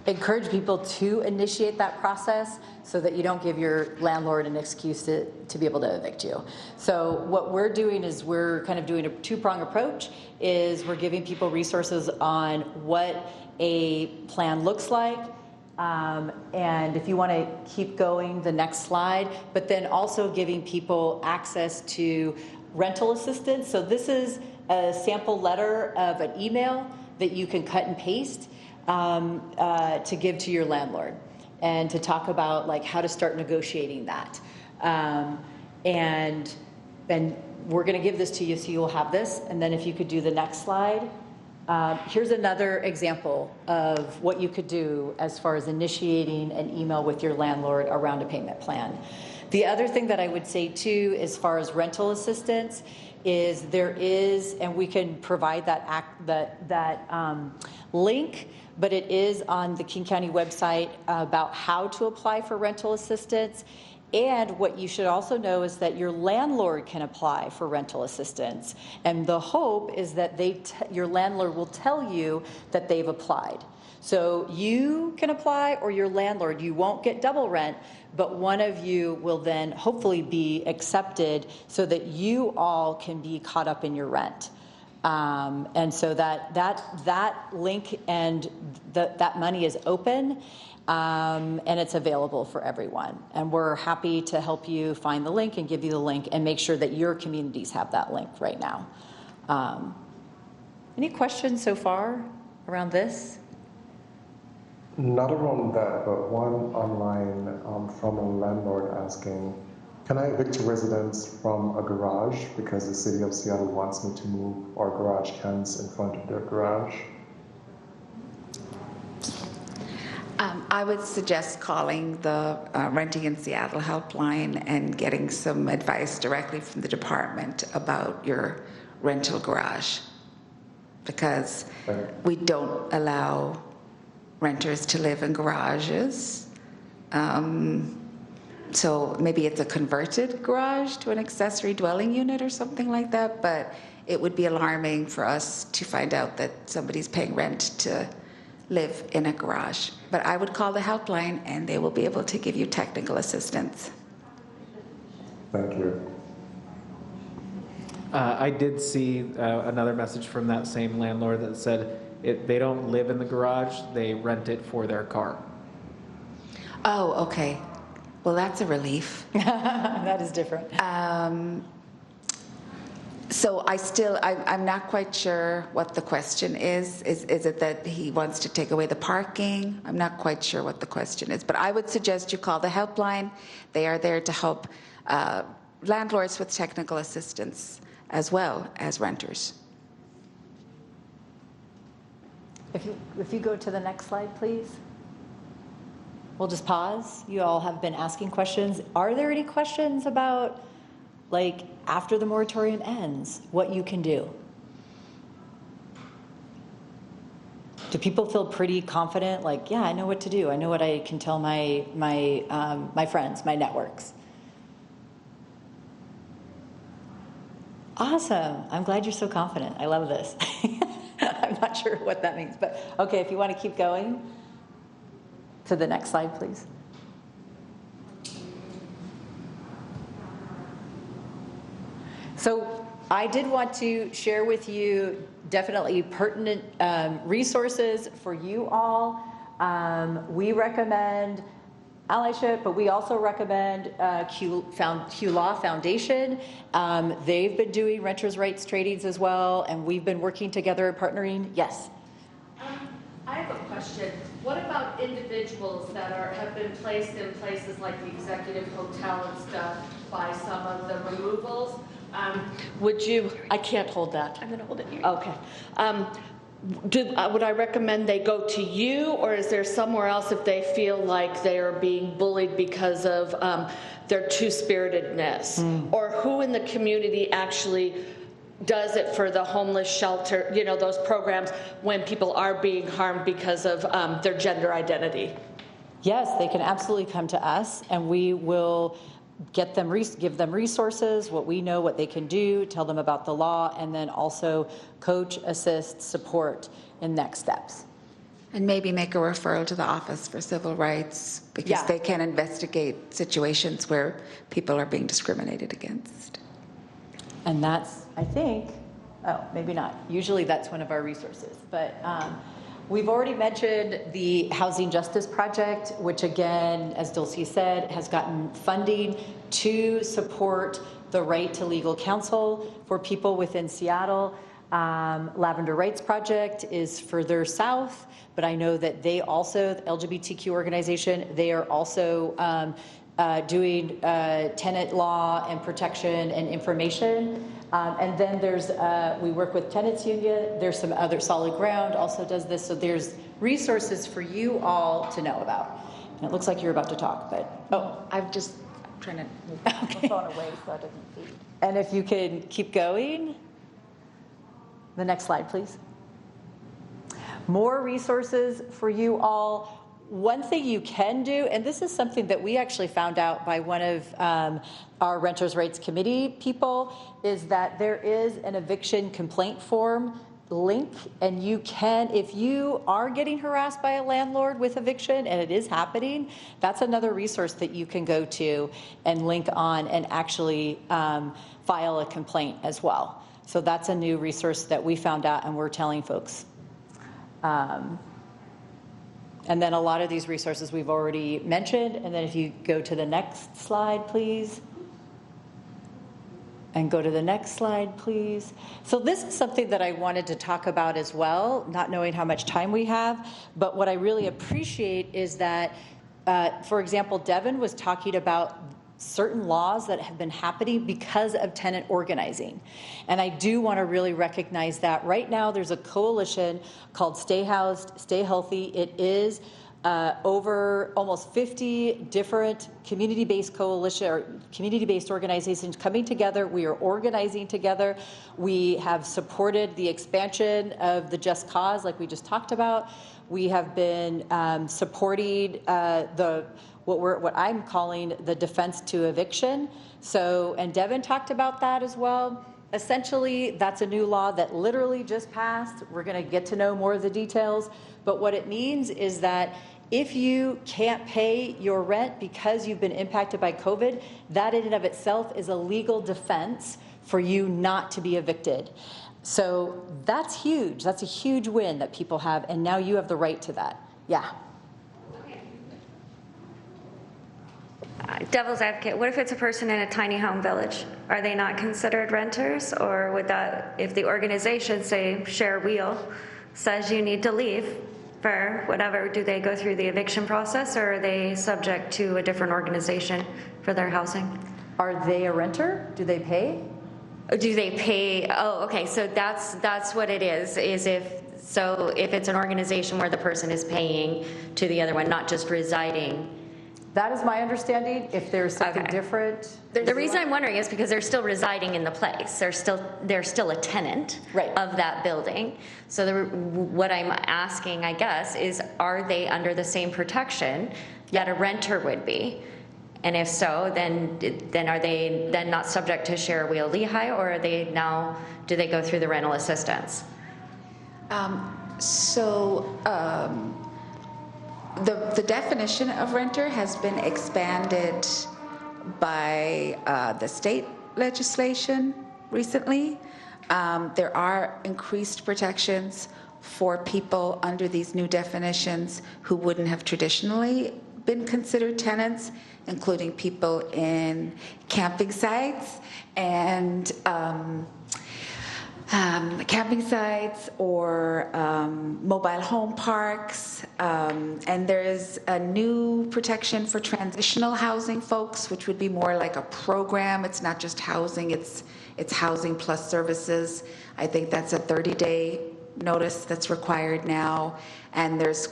encourage people to initiate that process so that you don't give your landlord an excuse to be able to evict you. So what we're doing is we're kind of doing a two-prong approach, is we're giving people resources on what a plan looks like. And if you want to keep going, the next slide, but then also giving people access to rental assistance. So this is a sample letter of an email that you can cut and paste to give to your landlord and to talk about, like, how to start negotiating that. And we're going to give this to you, so you'll have this. And then if you could do the next slide. Here's another example of what you could do as far as initiating an email with your landlord around a payment plan. The other thing that I would say too, as far as rental assistance, is there is, and we can provide that link, but it is on the King County website about how to apply for rental assistance. And what you should also know is that your landlord can apply for rental assistance. And the hope is that your landlord will tell you that they've applied. So you can apply, or your landlord. You won't get double rent, but one of you will then hopefully be accepted so that you all can be caught up in your rent. And so that link and that money is open, and it's available for everyone. And we're happy to help you find the link and give you the link and make sure that your communities have that link right now. Any questions so far around this? Not around that, but one online from a landlord asking, can I evict residents from a garage because the city of Seattle wants me to move our garage cans in front of their garage? I would suggest calling the Renting in Seattle helpline and getting some advice directly from the department about your rental garage, because we don't allow renters to live in garages. So maybe it's a converted garage to an accessory dwelling unit or something like that, but it would be alarming for us to find out that somebody's paying rent to live in a garage. But I would call the helpline and they will be able to give you technical assistance. Thank you. I did see another message from that same landlord that said they don't live in the garage, they rent it for their car. Oh, okay. Well, that's a relief. That is different. So I'm not quite sure what the question is. Is it that he wants to take away the parking? I'm not quite sure what the question is, but I would suggest you call the helpline. They are there to help landlords with technical assistance as well as renters. If you go to the next slide, please. We'll just pause. You all have been asking questions. Are there any questions about, like, after the moratorium ends, what you can do? Do people feel pretty confident? Like, yeah, I know what to do. I know what I can tell my friends, my networks. Awesome. I'm glad you're so confident. I love this. I'm not sure what that means, but okay, if you want to keep going to the next slide, please. So I did want to share with you definitely pertinent resources for you all. We recommend Allyship, but we also recommend Q Law Foundation. They've been doing renters' rights trainings as well, and we've been working together and partnering. Yes? I have a question. What about individuals that have been placed in places like the Executive Hotel and stuff by some of the removals? Would you, I can't hold that. I'm going to hold it here. Okay. Would I recommend they go to you, or is there somewhere else if they feel like they are being bullied because of their two-spiritedness? Or who in the community actually does it for the homeless shelter, you know, those programs when people are being harmed because of their gender identity? Yes, they can absolutely come to us, and we will give them resources, what we know, what they can do, tell them about the law, and then also coach, assist, support in next steps. And maybe make a referral to the Office for Civil Rights, because they can investigate situations where people are being discriminated against. And that's, I think, oh, maybe not. Usually that's one of our resources. But we've already mentioned the Housing Justice Project, which again, as Dulcie said, has gotten funding to support the right to legal counsel for people within Seattle. Lavender Rights Project is further south, but I know that they also, the LGBTQ organization, they are also doing tenant law and protection and information. And then there's, we work with Tenants Union. There's some other, Solid Ground also does this. So there's resources for you all to know about. And it looks like you're about to talk, but, oh. I'm just trying to move the phone away so it doesn't feed. And if you could keep going. The next slide, please. More resources for you all. One thing you can do, and this is something that we actually found out by one of our Renters' Rights Committee people, is that there is an eviction complaint form link, and you can, if you are getting harassed by a landlord with eviction, and it is happening, that's another resource that you can go to and link on and actually file a complaint as well. So that's a new resource that we found out and we're telling folks. And then a lot of these resources we've already mentioned. And then if you go to the next slide, please. And go to the next slide, please. So this is something that I wanted to talk about as well, not knowing how much time we have. But what I really appreciate is that, for example, Devin was talking about certain laws that have been happening because of tenant organizing. And I do want to really recognize that. Right now, there's a coalition called Stay Housed, Stay Healthy. It is over almost 50 different community-based coalition or community-based organizations coming together. We are organizing together. We have supported the expansion of the Just Cause, like we just talked about. We have been supporting what I'm calling the defense to eviction. So, and Devin talked about that as well. Essentially, that's a new law that literally just passed. We're going to get to know more of the details. But what it means is that if you can't pay your rent because you've been impacted by COVID, that in and of itself is a legal defense for you not to be evicted. So that's huge. That's a huge win that people have, and now you have the right to that. Yeah. Devil's advocate, what if it's a person in a tiny home village? Are they not considered renters? Or would that, if the organization, say, Share Wheel, says you need to leave for whatever, do they go through the eviction process, or are they subject to a different organization for their housing? Are they a renter? Do they pay? Do they pay? Oh, okay, so that's what it is if it's an organization where the person is paying to the other one, not just residing. That is my understanding. If there's something different. The reason I'm wondering is because they're still residing in the place. They're still a tenant of that building. So what I'm asking, I guess, is are they under the same protection that a renter would be? And if so, then are they then not subject to Share Wheel Lehigh, or are they now, do they go through the rental assistance? The definition of renter has been expanded by the state legislation recently. There are increased protections for people under these new definitions who wouldn't have traditionally been considered tenants, including people in camping sites and or mobile home parks. And there is a new protection for transitional housing folks, which would be more like a program. It's not just housing, it's housing plus services. I think that's a 30-day notice that's required now. And there's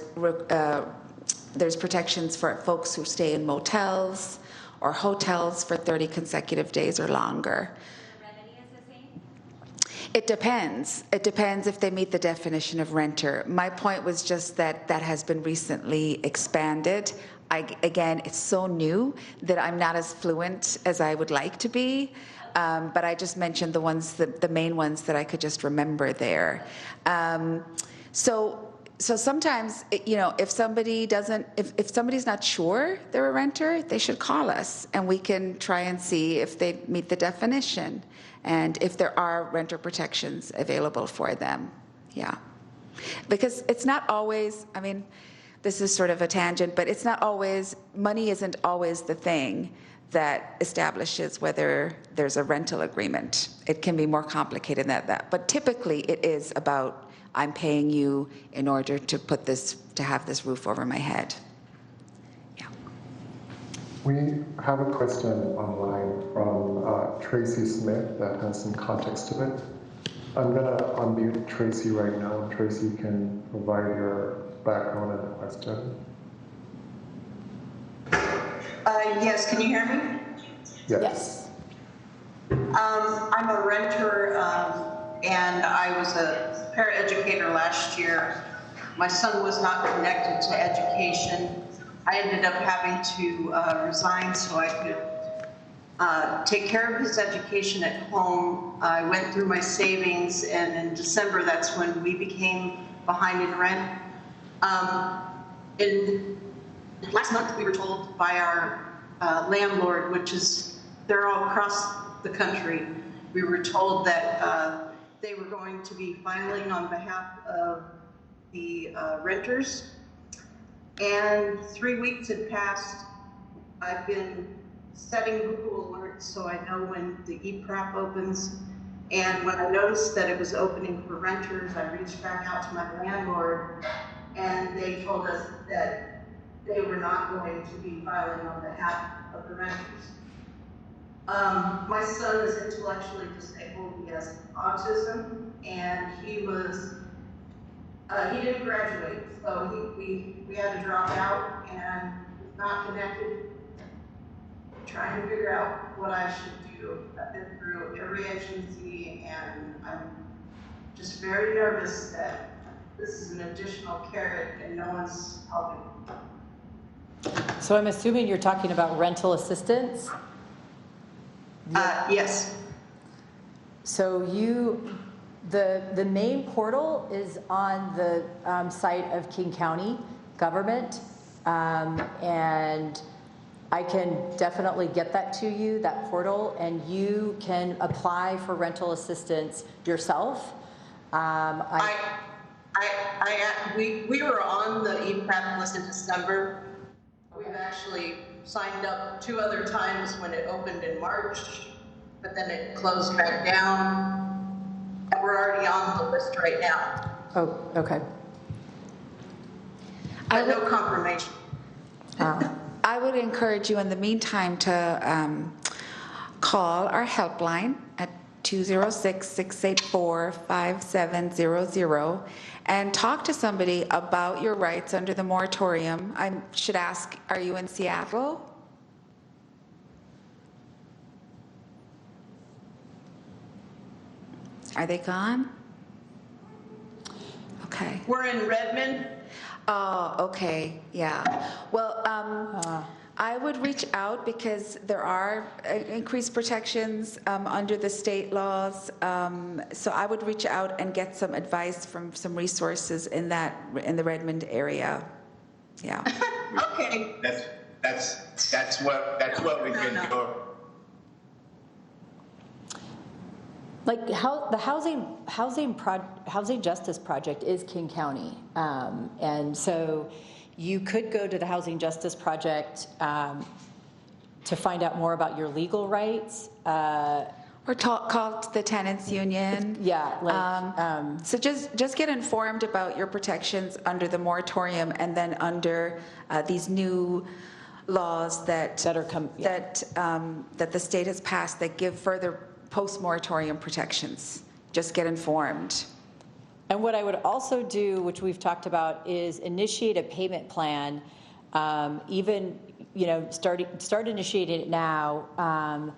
protections for folks who stay in motels or hotels for 30 consecutive days or longer. It depends. It depends if they meet the definition of renter. My point was just that has been recently expanded. Again, it's so new that I'm not as fluent as I would like to be. But I just mentioned the main ones that I could just remember there. So sometimes, if somebody's not sure they're a renter, they should call us and we can try and see if they meet the definition and if there are renter protections available for them. Yeah. Because it's not always, this is sort of a tangent, but it's not always, money isn't always the thing that establishes whether there's a rental agreement. It can be more complicated than that. But typically it is about, I'm paying you in order to have this roof over my head. Yeah. We have a question online from Tracy Smith that has some context to it. I'm going to unmute Tracy right now. Tracy can provide your background and the question. Yes, can you hear me? Yes. I'm a renter and I was a paraeducator last year. My son was not connected to education. I ended up having to resign so I could take care of his education at home. I went through my savings, and in December, that's when we became behind in rent. Last month, we were told by our landlord, they're all across the country, we were told that they were going to be filing on behalf of the renters. And 3 weeks had passed. I've been setting Google alerts so I know when the EPRAP opens. And when I noticed that it was opening for renters, I reached back out to my landlord, and they told us that they were not going to be filing on behalf of the renters. My son is intellectually disabled. He has autism, and he didn't graduate, so we had to drop out and not connected. Trying to figure out what I should do. I've been through every agency, and I'm just very nervous that this is an additional carrot and no one's helping. So I'm assuming you're talking about rental assistance? Yes. So the main portal is on the site of King County government, and I can definitely get that to you, that portal, and you can apply for rental assistance yourself. We were on the EPRAP list in December. We've actually signed up 2 other times when it opened in March, but then it closed back down. And we're already on the list right now. Oh, okay. But no confirmation. I would encourage you in the meantime to call our helpline at 206-684-5700 and talk to somebody about your rights under the moratorium. I should ask, are you in Seattle? Are they gone? Okay. We're in Redmond. Oh, okay, yeah. Well, I would reach out because there are increased protections under the state laws. So I would reach out and get some advice from some resources in the Redmond area. Yeah. Okay. That's what we've been doing. Like the housing justice project is King County, and so you could go to the Housing Justice Project to find out more about your legal rights. Or call the tenants union. Yeah. So just get informed about your protections under the moratorium and then under these new laws that the state has passed that give further post-moratorium protections. Just get informed. And what I would also do, which we've talked about, is initiate a payment plan. Start initiating it now,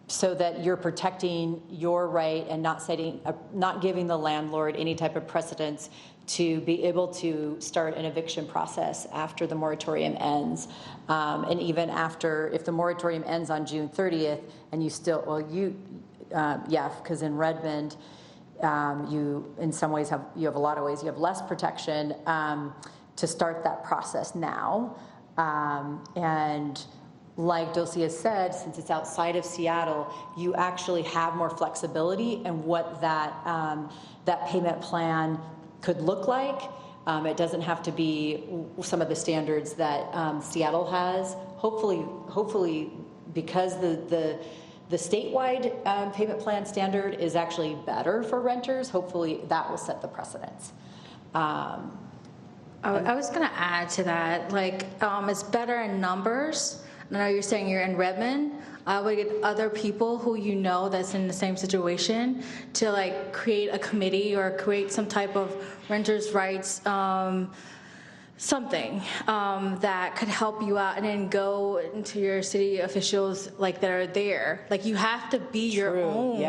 so that you're protecting your right and not giving the landlord any type of precedence to be able to start an eviction process after the moratorium ends. And even after, if the moratorium ends on June 30th and you still, because in Redmond, you in some ways have a lot of ways, you have less protection to start that process now. And like Dulcie has said, since it's outside of Seattle, you actually have more flexibility in what that payment plan could look like. It doesn't have to be some of the standards that Seattle has. Hopefully, because the statewide payment plan standard is actually better for renters, hopefully that will set the precedence. I was going to add to that, it's better in numbers. I know you're saying you're in Redmond. I would get other people who you know that's in the same situation to create a committee or create some type of renters' rights something that could help you out, and then go into your city officials that are there. You have to be your own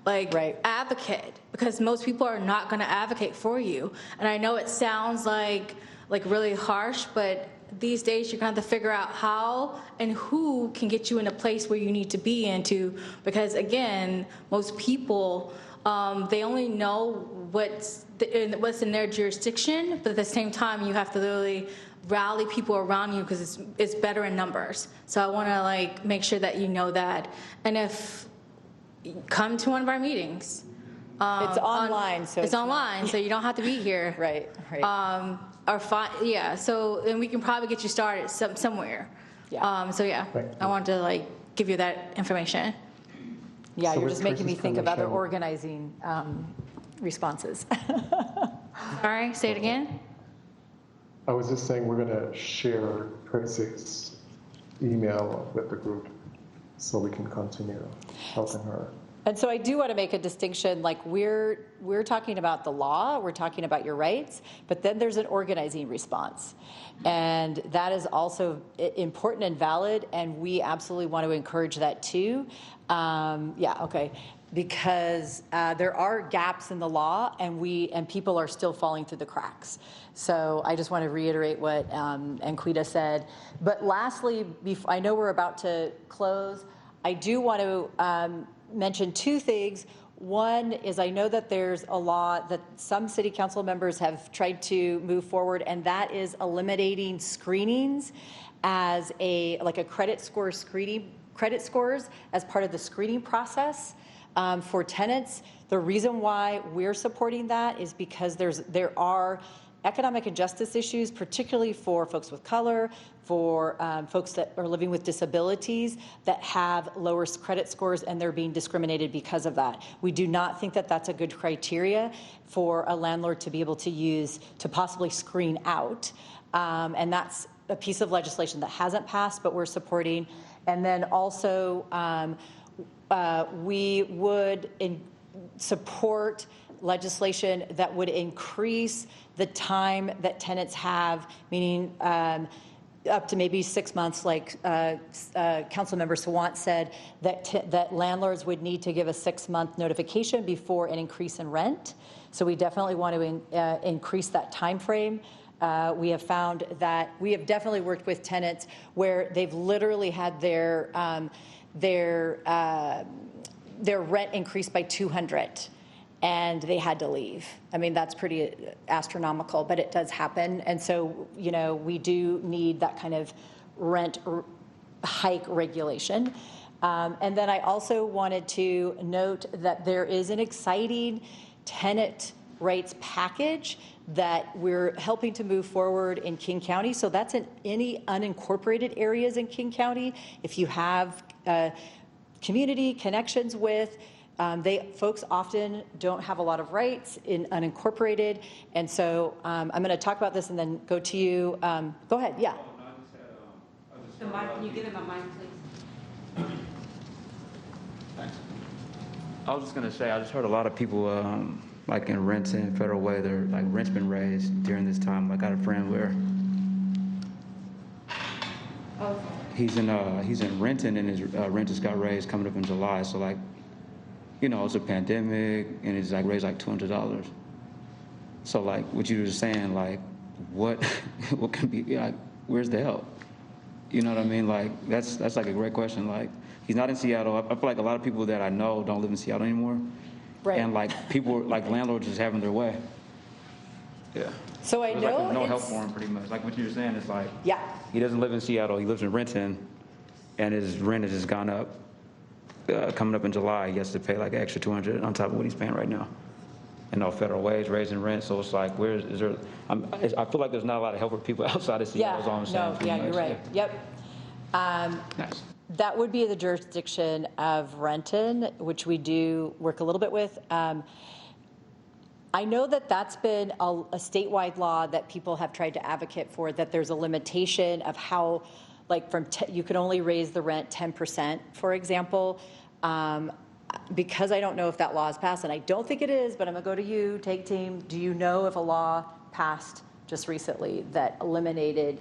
advocate, because most people are not going to advocate for you. And I know it sounds like really harsh, but these days you're going to have to figure out how and who can get you in a place where you need to be into, because again, most people they only know what's in their jurisdiction, but at the same time you have to literally rally people around you, because it's better in numbers. So I want to make sure that you know that. And if come to one of our meetings. It's online, so it's online, so you don't have to be here. Right, right. Yeah. So, and we can probably get you started somewhere. Yeah. So yeah, I wanted to like give you that information. Yeah, So you're with just making me Chris's think of other permission- organizing responses. Sorry, say it again. I was just saying we're going to share Tracy's email with the group so we can continue helping her. And so I do want to make a distinction, like we're talking about the law, we're talking about your rights, but then there's an organizing response. And that is also important and valid, and we absolutely want to encourage that too. Because there are gaps in the law, and people are still falling through the cracks. So I just want to reiterate what Anquida said. But lastly, I know we're about to close. I do want to mention two things. One is I know that there's a law that some city council members have tried to move forward, and that is eliminating screenings as a credit scores as part of the screening process for tenants. The reason why we're supporting that is because there are economic injustice issues, particularly for folks with color, for folks that are living with disabilities that have lower credit scores, and they're being discriminated because of that. We do not think that that's a good criteria for a landlord to be able to use to possibly screen out. And that's a piece of legislation that hasn't passed, but we're supporting. And then also, we would support legislation that would increase the time that tenants have, meaning up to maybe 6 months, like Councilmember Sawant said, that landlords would need to give a 6-month notification before an increase in rent. So we definitely want to increase that time frame. We have found that we have definitely worked with tenants where they've literally had their rent increased by 200, and they had to leave. I mean, that's pretty astronomical, but it does happen. And so, we do need that kind of rent hike regulation. And then I also wanted to note that there is an exciting tenant rights package that we're helping to move forward in King County. So that's in any unincorporated areas in King County. If you have community connections with, folks often don't have a lot of rights in unincorporated. And so I'm going to talk about this and then go to you. Go ahead, yeah. The mic, can you give him a mic, please? Thanks. I was just going to say, I just heard a lot of people, like in Renton, Federal Way, their like rent's been raised during this time. Like I got a friend where he's in Renton, and his rent just got raised coming up in July. So like, it's a pandemic, and it's like raised like $200. So like what you were saying, like what can be like, where's the help? You know what I mean? Like that's like a great question. Like he's not in Seattle. I feel like a lot of people that I know don't live in Seattle anymore. Right. And like people, like landlords just having their way. Yeah. So I know like no help for him pretty much. Like what you were saying is like, yeah, he doesn't live in Seattle. He lives in Renton, and his rent has just gone up. Coming up in July, he has to pay like an extra $200 on top of what he's paying right now. And no federal wage raising rent. So it's like, I feel like there's not a lot of help for people outside of Seattle. Yeah, Is all I'm saying. you're right. Yep. Nice. That would be the jurisdiction of Renton, which we do work a little bit with. I know that that's been a statewide law that people have tried to advocate for, that there's a limitation of how, like you can only raise the rent 10%, for example. Because I don't know if that law is passed, and I don't think it is, but I'm gonna go to you, Take Team. Do you know if a law passed just recently that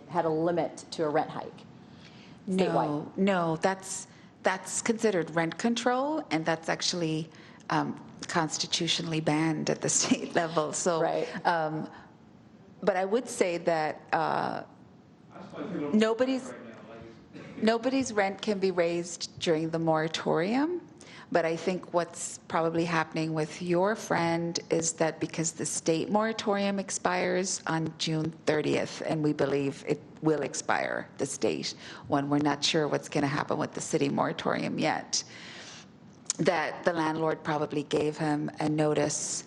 had a limit to a rent hike? Statewide? No, that's considered rent control, and that's actually constitutionally banned at the state level. So, right. But I would say that nobody's rent can be raised during the moratorium. But I think what's probably happening with your friend is that because the state moratorium expires on June 30th, and we believe it will expire, the state one, we're not sure what's going to happen with the city moratorium yet. that the landlord probably gave him a notice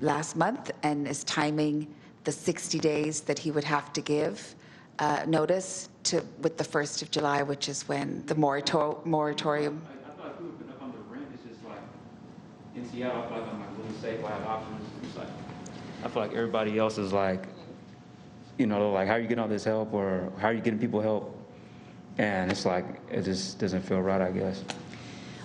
last month and is timing the 60 days that he would have to give notice with the 1st of July, which is when the moratorium. I feel like people up on the rent. It's just like in Seattle, I feel like I'm like really safe. I have options. It's like I feel like everybody else is like, you know, like how are you getting all this help or how are you getting people help? And it's like it just doesn't feel right, I guess.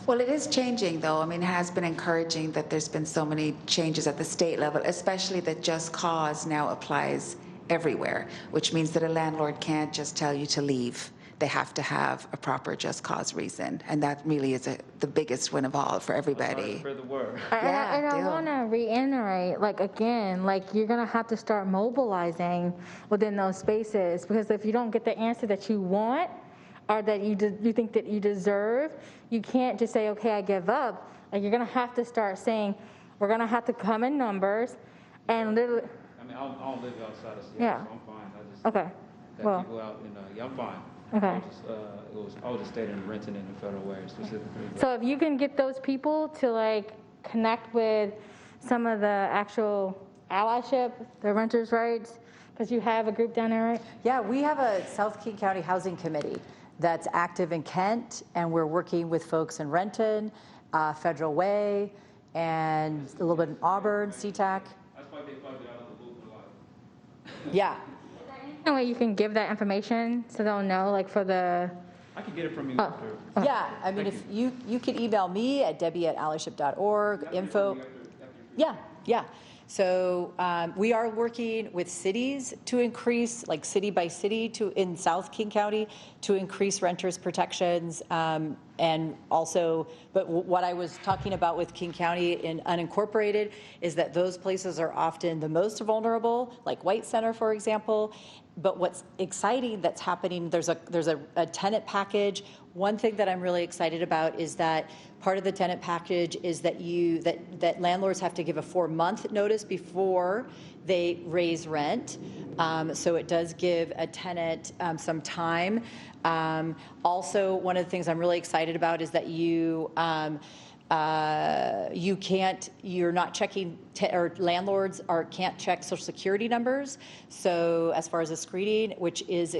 Well, it is changing, though. I mean, it has been encouraging that there's been so many changes at the state level, especially that just cause now applies everywhere, which means that a landlord can't just tell you to leave. They have to have a proper just cause reason, and that really is the biggest win of all for everybody. Spread the word. And I want to reiterate, like, again, like, you're going to have to start mobilizing within those spaces, because if you don't get the answer that you want or that you think that you deserve, you can't just say, okay, I give up. Like, you're going to have to start saying, we're going to have to come in numbers and literally. I mean, I don't live outside of Seattle, Yeah. so I'm fine. I just Okay. got Well. people out in, I'm fine. Okay. I was just staying in Renton in the Federal Way specifically. So if you can get those people to like connect with some of the actual allyship, the renters' rights, because you have a group down there, right? Yeah, we have a South King County Housing Committee that's active in Kent, and we're working with folks in Renton, Federal Way, and a little bit in Auburn, SeaTac. That's why they plugged it out of the loop a lot. Yeah. Any way you can give that information so they'll know, like for the. I can get it from you Oh. after. Yeah, I mean, if you can email me at debbie@allyship.org, info. Yeah. So we are working with cities to increase, like city by city in South King County, to increase renters' protections. And also, but what I was talking about with King County in unincorporated is that those places are often the most vulnerable, like White Center, for example. But what's exciting that's happening, there's a tenant package. One thing that I'm really excited about is that part of the tenant package is that that landlords have to give a 4-month notice before they raise rent. So it does give a tenant some time. Also, one of the things I'm really excited about is that you're not checking, or landlords can't check Social Security numbers. So as far as the screening, which is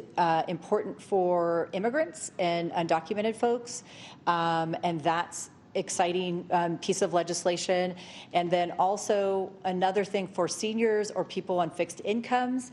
important for immigrants and undocumented folks, and that's exciting piece of legislation. And then also another thing for seniors or people on fixed incomes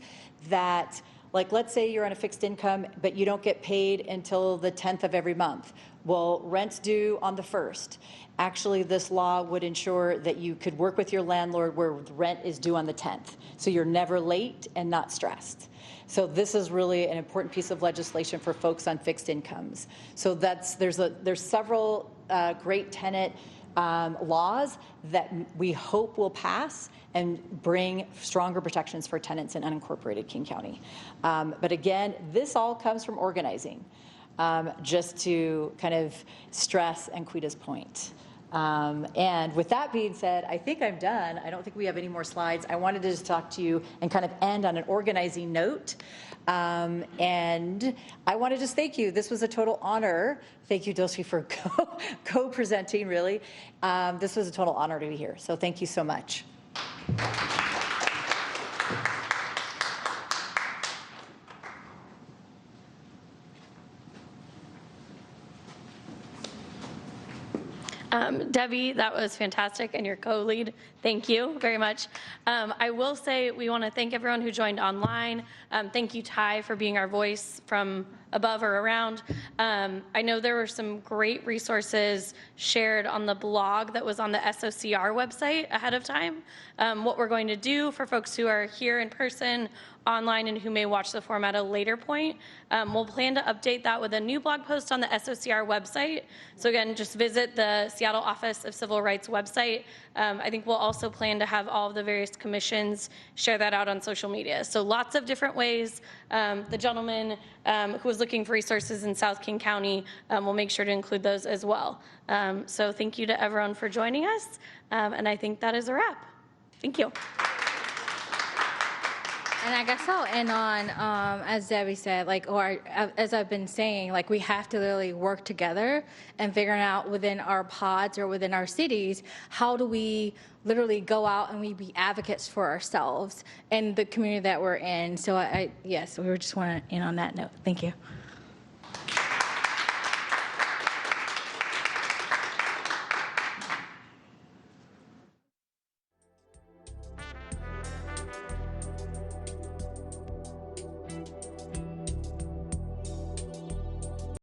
that, like, let's say you're on a fixed income, but you don't get paid until the 10th of every month. Well, rent's due on the 1st. Actually, this law would ensure that you could work with your landlord where the rent is due on the 10th. So you're never late and not stressed. So this is really an important piece of legislation for folks on fixed incomes. So there's several great tenant laws that we hope will pass and bring stronger protections for tenants in unincorporated King County. But again, this all comes from organizing, just to kind of stress Anquida's point. And with that being said, I think I'm done. I don't think we have any more slides. I wanted to just talk to you and kind of end on an organizing note. And I want to just thank you. This was a total honor. Thank you, Dulcie, for co-presenting, really. This was a total honor to be here. So thank you so much. Debbie, that was fantastic, and your co-lead, thank you very much. I will say we want to thank everyone who joined online. Thank you, Ty, for being our voice from above or around. I know there were some great resources shared on the blog that was on the SOCR website ahead of time. What we're going to do for folks who are here in person, online, and who may watch the form at a later point, we'll plan to update that with a new blog post on the SOCR website. So again, just visit the Seattle Office of Civil Rights website. I think we'll also plan to have all of the various commissions share that out on social media. So lots of different ways. The gentleman who was looking for resources in South King County, we'll make sure to include those as well. So thank you to everyone for joining us. And I think that is a wrap. Thank you. And I guess I'll end on, as Debbie said, like, or as I've been saying, like, we have to literally work together and figuring out within our pods or within our cities, how do we literally go out and we be advocates for ourselves and the community that we're in. So yes, we just want to end on that note. Thank you.